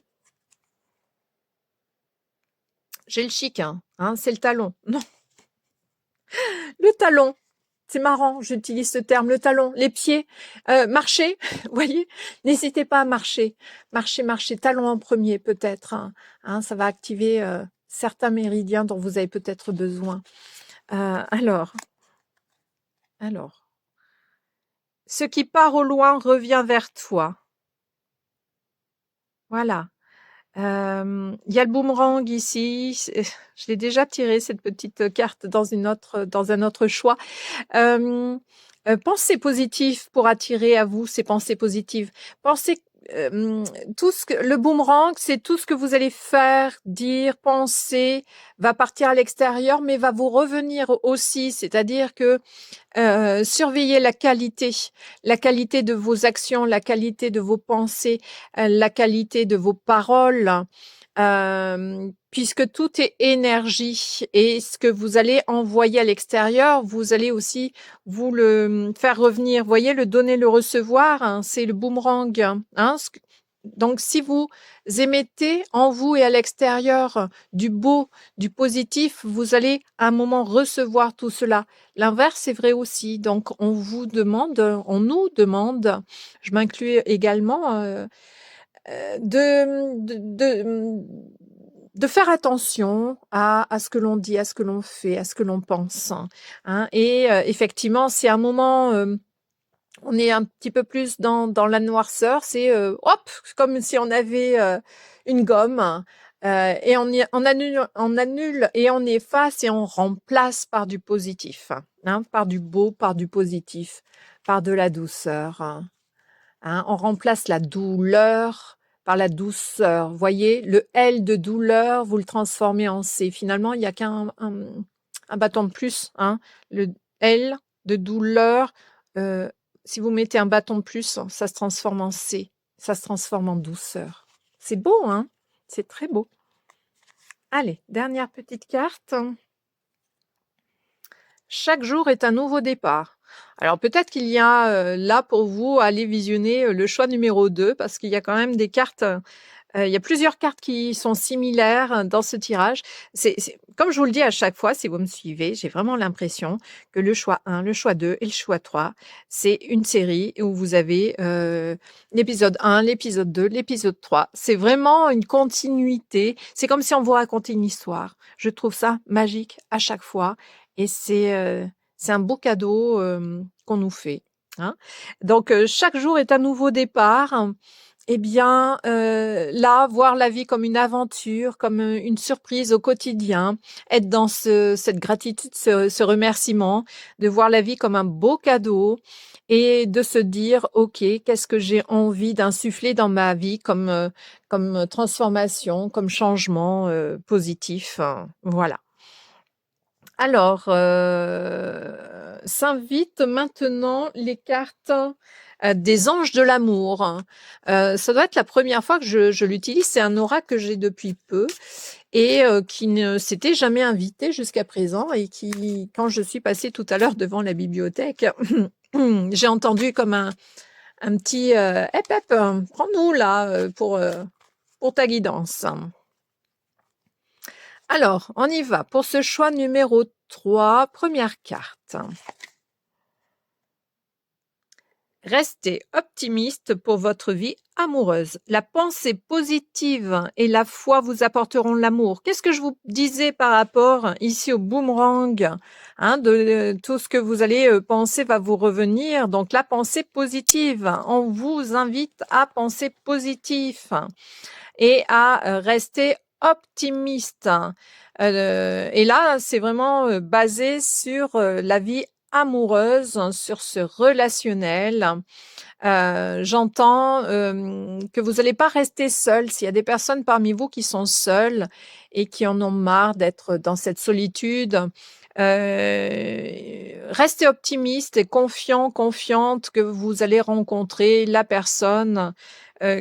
J'ai le chic, hein, c'est le talon. Non, le talon. C'est marrant, j'utilise ce terme, le talon, les pieds, marcher, vous voyez? N'hésitez pas à marcher. Marcher, marcher, talon en premier peut-être, hein, ça va activer, certains méridiens dont vous avez peut-être besoin. Alors, ce qui part au loin revient vers toi. Voilà. Il y a le boomerang ici, je l'ai déjà tiré cette petite carte dans un autre choix. Hem, Pensez positif pour attirer à vous ces pensées positives. Pensez, tout ce que le boomerang, c'est tout ce que vous allez faire, dire, penser, va partir à l'extérieur, mais va vous revenir aussi. C'est-à-dire que, surveillez la qualité de vos actions, la qualité de vos pensées, la qualité de vos paroles. Puisque tout est énergie et ce que vous allez envoyer à l'extérieur, vous allez aussi vous le faire revenir. Vous voyez, le donner, le recevoir, hein, c'est le boomerang, hein. Donc, si vous émettez en vous et à l'extérieur du beau, du positif, vous allez à un moment recevoir tout cela. L'inverse est vrai aussi. Donc, on nous demande, je m'inclus également, de faire attention à ce que l'on dit, à ce que l'on fait, à ce que l'on pense, hein. Et effectivement, c'est un moment, on est un petit peu plus dans la noirceur, c'est, hop, comme si on avait, une gomme, et on annule et on efface et on remplace par du positif, hein, par du beau, par du positif, par de la douceur. Hein, on remplace la douleur par la douceur. Voyez, le L de douleur, vous le transformez en C. Finalement, il n'y a qu'un bâton de plus, hein. Le L de douleur, si vous mettez un bâton de plus, ça se transforme en C. Ça se transforme en douceur. C'est beau, hein? C'est très beau. Allez, dernière petite carte. Chaque jour est un nouveau départ. Alors peut-être qu'il y a là pour vous, aller visionner le choix numéro 2 parce qu'il y a quand même des cartes. Il y a plusieurs cartes qui sont similaires dans ce tirage. Comme je vous le dis à chaque fois, si vous me suivez, j'ai vraiment l'impression que le choix 1, le choix 2 et le choix 3, c'est une série où vous avez l'épisode 1, l'épisode 2, l'épisode 3. C'est vraiment une continuité. C'est comme si on vous racontait une histoire. Je trouve ça magique à chaque fois. Et c'est un beau cadeau qu'on nous fait. Hein. Donc, chaque jour est un nouveau départ. Eh bien, là, voir la vie comme une aventure, comme une surprise au quotidien, être dans cette gratitude, ce remerciement, de voir la vie comme un beau cadeau et de se dire, OK, qu'est-ce que j'ai envie d'insuffler dans ma vie comme transformation, comme changement positif. Voilà. Alors, s'invitent maintenant les cartes des anges de l'amour. Ça doit être la première fois que je l'utilise. C'est un oracle que j'ai depuis peu et qui ne s'était jamais invité jusqu'à présent et qui, quand je suis passée tout à l'heure devant la bibliothèque, j'ai entendu comme un petit hep hep, prends-nous là pour ta guidance. Alors, on y va pour ce choix numéro 3, première carte. Restez optimiste pour votre vie amoureuse. La pensée positive et la foi vous apporteront l'amour. Qu'est-ce que je vous disais par rapport ici au boomerang, hein, de tout ce que vous allez penser va vous revenir. Donc la pensée positive, on vous invite à penser positif et à rester optimiste. Et là, c'est vraiment basé sur la vie amoureuse, sur ce relationnel. J'entends que vous n'allez pas rester seul. S'il y a des personnes parmi vous qui sont seules et qui en ont marre d'être dans cette solitude, restez optimiste et confiant, confiante que vous allez rencontrer la personne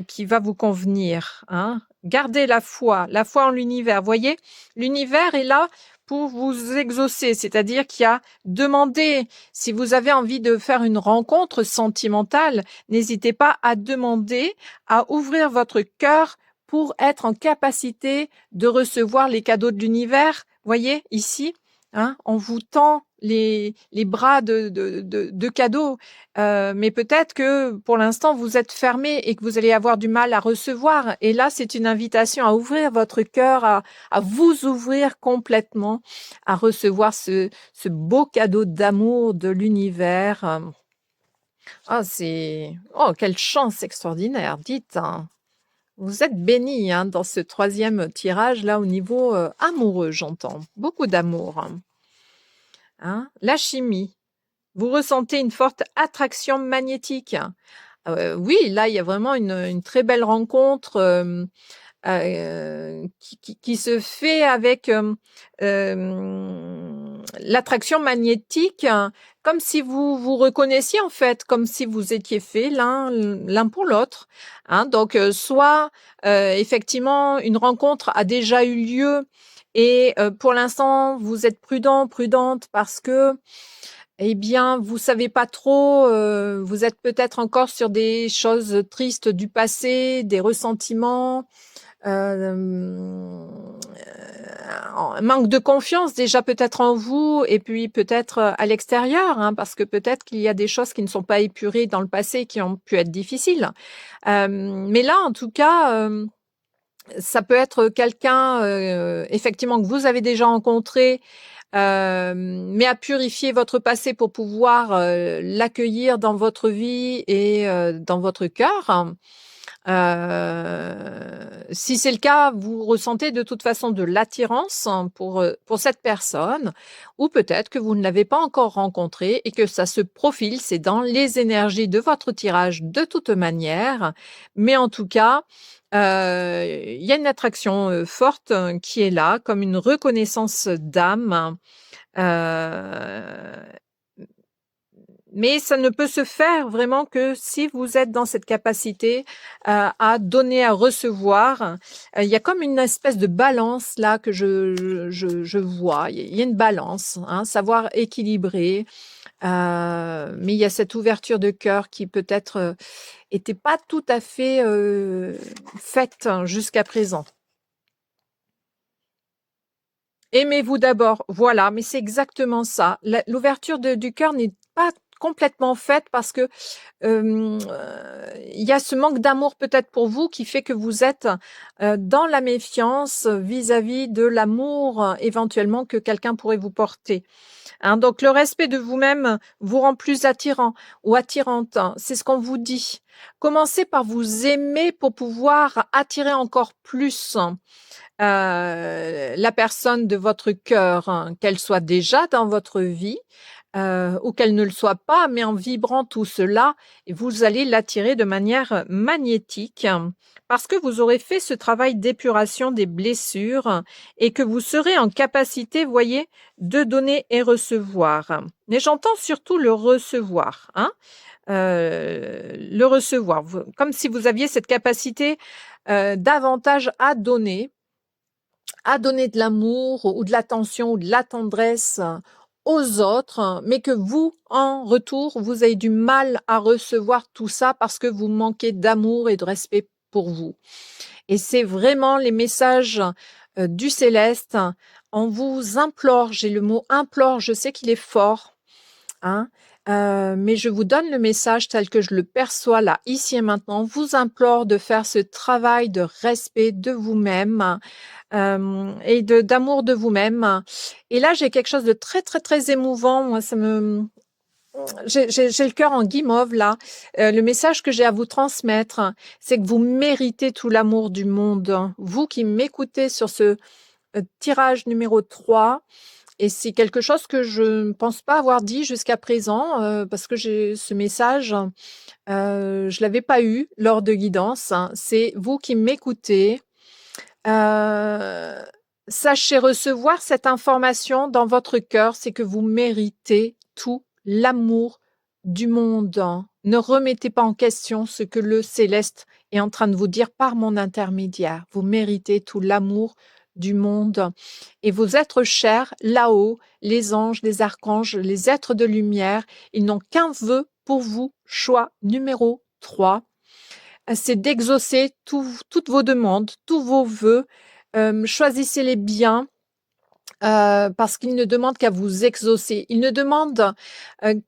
qui va vous convenir. Hein. Gardez la foi en l'univers. Voyez, l'univers est là pour vous exaucer, c'est-à-dire qu'il y a demandé, si vous avez envie de faire une rencontre sentimentale, n'hésitez pas à demander, à ouvrir votre cœur pour être en capacité de recevoir les cadeaux de l'univers. Voyez, ici, hein, on vous tend les bras de cadeaux, mais peut-être que pour l'instant vous êtes fermé et que vous allez avoir du mal à recevoir. Et là, c'est une invitation à ouvrir votre cœur, à vous ouvrir complètement, à recevoir ce beau cadeau d'amour de l'univers. Ah, quelle chance extraordinaire, dites. Hein. Vous êtes bénis hein, dans ce troisième tirage là au niveau amoureux, j'entends. Beaucoup d'amour. Hein. La chimie. Vous ressentez une forte attraction magnétique. Oui, là, il y a vraiment une très belle rencontre qui se fait avec l'attraction magnétique, comme si vous vous reconnaissiez en fait, comme si vous étiez faits l'un pour l'autre. Hein. Donc, soit effectivement, une rencontre a déjà eu lieu et pour l'instant, vous êtes prudente parce que eh bien, vous savez pas trop, vous êtes peut-être encore sur des choses tristes du passé, des ressentiments, un manque de confiance déjà peut-être en vous et puis peut-être à l'extérieur, hein, parce que peut-être qu'il y a des choses qui ne sont pas épurées dans le passé qui ont pu être difficiles. Mais là, en tout cas, ça peut être quelqu'un, effectivement, que vous avez déjà rencontré, mais à purifier votre passé pour pouvoir l'accueillir dans votre vie et dans votre cœur. Si c'est le cas, vous ressentez de toute façon de l'attirance pour cette personne, ou peut-être que vous ne l'avez pas encore rencontré et que ça se profile, c'est dans les énergies de votre tirage de toute manière, mais en tout cas, il y a une attraction forte qui est là, comme une reconnaissance d'âme. Mais ça ne peut se faire vraiment que si vous êtes dans cette capacité à donner, à recevoir. Il y a comme une espèce de balance là que je vois. Il y a une balance, hein, savoir équilibrer. Mais il y a cette ouverture de cœur qui peut-être était pas tout à fait faite jusqu'à présent. Aimez-vous d'abord, voilà, mais c'est exactement ça. L'ouverture du cœur n'est pas complètement faite parce que il y a ce manque d'amour peut-être pour vous qui fait que vous êtes dans la méfiance vis-à-vis de l'amour éventuellement que quelqu'un pourrait vous porter. Hein, donc le respect de vous-même vous rend plus attirant ou attirante, hein, c'est ce qu'on vous dit. Commencez par vous aimer pour pouvoir attirer encore plus la personne de votre cœur, hein, qu'elle soit déjà dans votre vie ou qu'elle ne le soit pas, mais en vibrant tout cela, vous allez l'attirer de manière magnétique parce que vous aurez fait ce travail d'épuration des blessures et que vous serez en capacité, voyez, de donner et recevoir. Mais j'entends surtout le recevoir, hein, le recevoir, comme si vous aviez cette capacité davantage à donner de l'amour ou de l'attention ou de la tendresse aux autres, mais que vous, en retour, vous avez du mal à recevoir tout ça parce que vous manquez d'amour et de respect pour vous. Et c'est vraiment les messages du céleste. On vous implore, j'ai le mot implore, je sais qu'il est fort, hein, mais je vous donne le message tel que je le perçois là, ici et maintenant. On vous implore de faire ce travail de respect de vous-même et d'amour de vous-même. Et là, j'ai quelque chose de très, très, très émouvant. Moi, j'ai le cœur en guimauve là. Le message que j'ai à vous transmettre, c'est que vous méritez tout l'amour du monde. Vous qui m'écoutez sur ce tirage numéro 3, et c'est quelque chose que je ne pense pas avoir dit jusqu'à présent, parce que j'ai ce message, je l'avais pas eu lors de guidance, hein. C'est vous qui m'écoutez. Sachez recevoir cette information dans votre cœur, c'est que vous méritez tout l'amour du monde. Ne remettez pas en question ce que le céleste est en train de vous dire par mon intermédiaire. Vous méritez tout l'amour du monde. Et vos êtres chers, là-haut, les anges, les archanges, les êtres de lumière, ils n'ont qu'un vœu pour vous, choix numéro 3, c'est d'exaucer toutes vos demandes, tous vos vœux. Choisissez-les bien parce qu'ils ne demandent qu'à vous exaucer. Ils ne demandent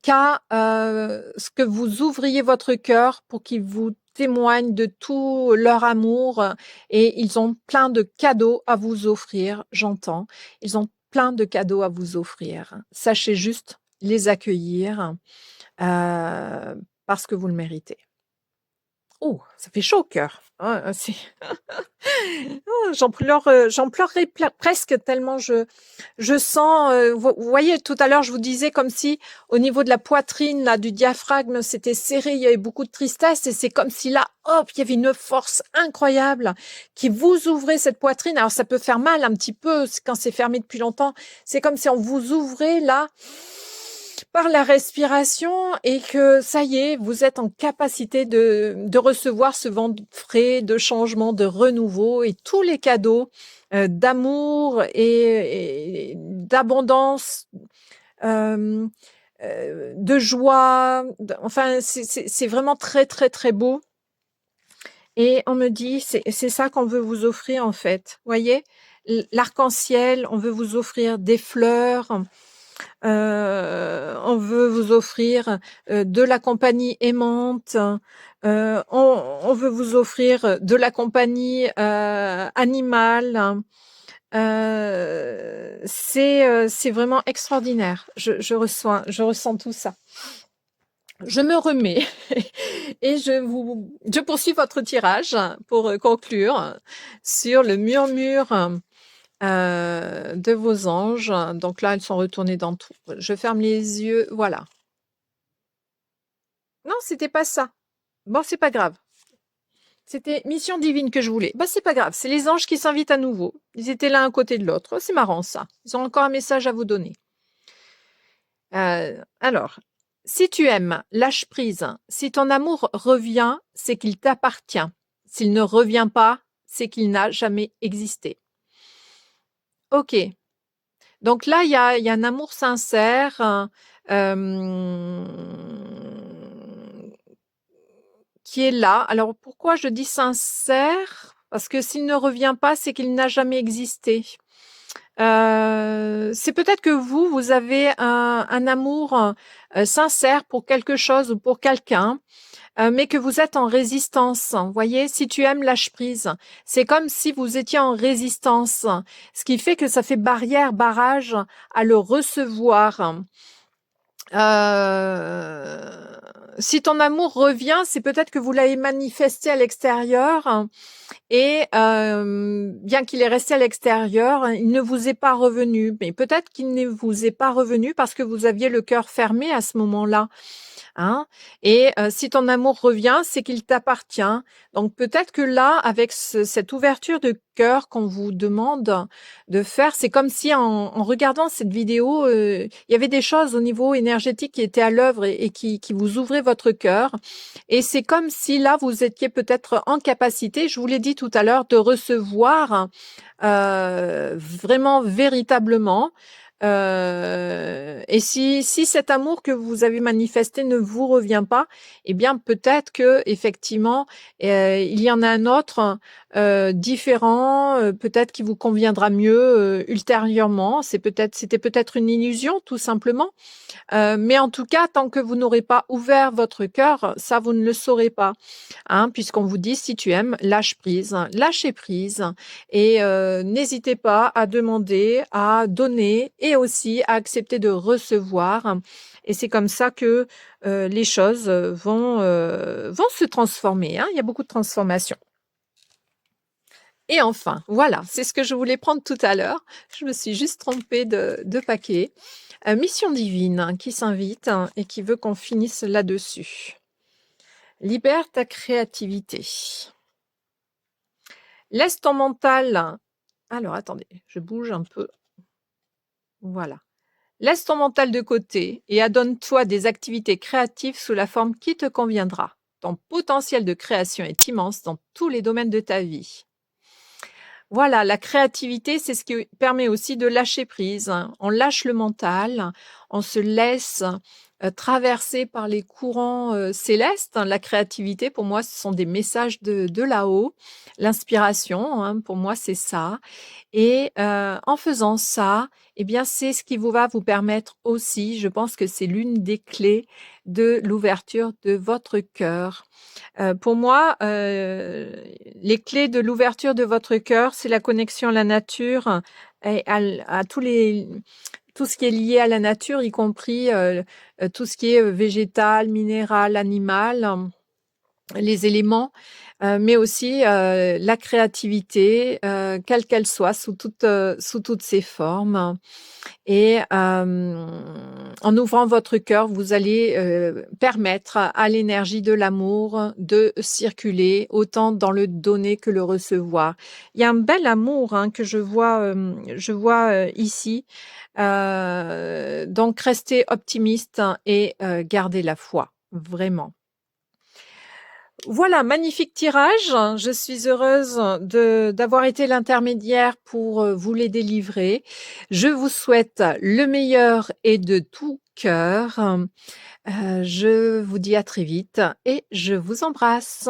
qu'à ce que vous ouvriez votre cœur pour qu'ils vous témoignent de tout leur amour et ils ont plein de cadeaux à vous offrir, j'entends. Ils ont plein de cadeaux à vous offrir. Sachez juste les accueillir parce que vous le méritez. Oh, ça fait chaud au cœur. Ah, oh, j'en pleurerais presque tellement je sens. Vous voyez, tout à l'heure, je vous disais comme si au niveau de la poitrine, là, du diaphragme, c'était serré, il y avait beaucoup de tristesse, et c'est comme si là, hop, il y avait une force incroyable qui vous ouvrait cette poitrine. Alors ça peut faire mal un petit peu quand c'est fermé depuis longtemps. C'est comme si on vous ouvrait là par la respiration et que ça y est, vous êtes en capacité de recevoir ce vent frais, de changement, de renouveau et tous les cadeaux d'amour et d'abondance, de joie. Enfin, c'est vraiment très, très, très beau. Et on me dit, c'est ça qu'on veut vous offrir en fait. Voyez, l'arc-en-ciel, on veut vous offrir des fleurs. On veut vous offrir de la compagnie aimante. On veut vous offrir de la compagnie animale. C'est vraiment extraordinaire. Je ressens tout ça. Je me remets et je poursuis votre tirage pour conclure sur le murmure de vos anges. Donc là, elles sont retournées dans tout. Je ferme les yeux, voilà. Non, c'était pas ça. Bon, c'est pas grave. C'était mission divine que je voulais. Bah, c'est pas grave. C'est les anges qui s'invitent à nouveau. Ils étaient l'un à côté de l'autre. C'est marrant, ça. Ils ont encore un message à vous donner. Alors, Si tu aimes, lâche prise. Si ton amour revient, c'est qu'il t'appartient. S'il ne revient pas, c'est qu'il n'a jamais existé. Ok. Donc là, il y a un amour sincère qui est là. Alors pourquoi je dis sincère? Parce que s'il ne revient pas, c'est qu'il n'a jamais existé. C'est peut-être que vous avez un amour sincère pour quelque chose ou pour quelqu'un, mais que vous êtes en résistance. Vous voyez, si tu aimes, lâche prise. C'est comme si vous étiez en résistance, ce qui fait que ça fait barrière, barrage à le recevoir. Si ton amour revient, c'est peut-être que vous l'avez manifesté à l'extérieur et bien qu'il est resté à l'extérieur, il ne vous est pas revenu. Mais peut-être qu'il ne vous est pas revenu parce que vous aviez le cœur fermé à ce moment-là. Hein? Et si ton amour revient, c'est qu'il t'appartient. Donc peut-être que là, avec cette ouverture de cœur qu'on vous demande de faire, c'est comme si en regardant cette vidéo, il y avait des choses au niveau énergétique qui étaient à l'œuvre et qui vous ouvraient votre cœur. Et c'est comme si là, vous étiez peut-être en capacité, je vous l'ai dit tout à l'heure, de recevoir vraiment, véritablement. Et si cet amour que vous avez manifesté ne vous revient pas, eh bien peut-être que effectivement il y en a un autre différent, peut-être qui vous conviendra mieux ultérieurement. C'était peut-être une illusion tout simplement. Mais en tout cas, tant que vous n'aurez pas ouvert votre cœur, ça vous ne le saurez pas, hein, puisqu'on vous dit si tu aimes, lâche prise, lâchez prise et n'hésitez pas à demander, à donner et aussi à accepter de recevoir. Et c'est comme ça que les choses vont se transformer, hein. Il y a beaucoup de transformations. Et enfin, voilà, c'est ce que je voulais prendre tout à l'heure. Je me suis juste trompée de paquet. Mission divine qui s'invite et qui veut qu'on finisse là-dessus. Libère ta créativité. Laisse ton mental. Alors, attendez, je bouge un peu. Voilà. Laisse ton mental de côté et adonne-toi des activités créatives sous la forme qui te conviendra. Ton potentiel de création est immense dans tous les domaines de ta vie. Voilà, la créativité, c'est ce qui permet aussi de lâcher prise. On lâche le mental, on se laisse traverser par les courants célestes. La créativité, pour moi, ce sont des messages de là-haut. L'inspiration, hein, pour moi, c'est ça. Et en faisant ça, eh bien, c'est ce qui va vous permettre aussi, je pense que c'est l'une des clés de l'ouverture de votre cœur. Pour moi, les clés de l'ouverture de votre cœur, c'est la connexion à la nature et à tout ce qui est lié à la nature, y compris tout ce qui est végétal, minéral, animal, les éléments, mais aussi la créativité, quelle qu'elle soit, sous toutes ses formes. Et en ouvrant votre cœur, vous allez permettre à l'énergie de l'amour de circuler autant dans le donner que le recevoir. Il y a un bel amour hein, que je vois ici. Donc, restez optimiste et gardez la foi, vraiment. Voilà, magnifique tirage. Je suis heureuse d'avoir été l'intermédiaire pour vous les délivrer. Je vous souhaite le meilleur et de tout cœur. Je vous dis à très vite et je vous embrasse.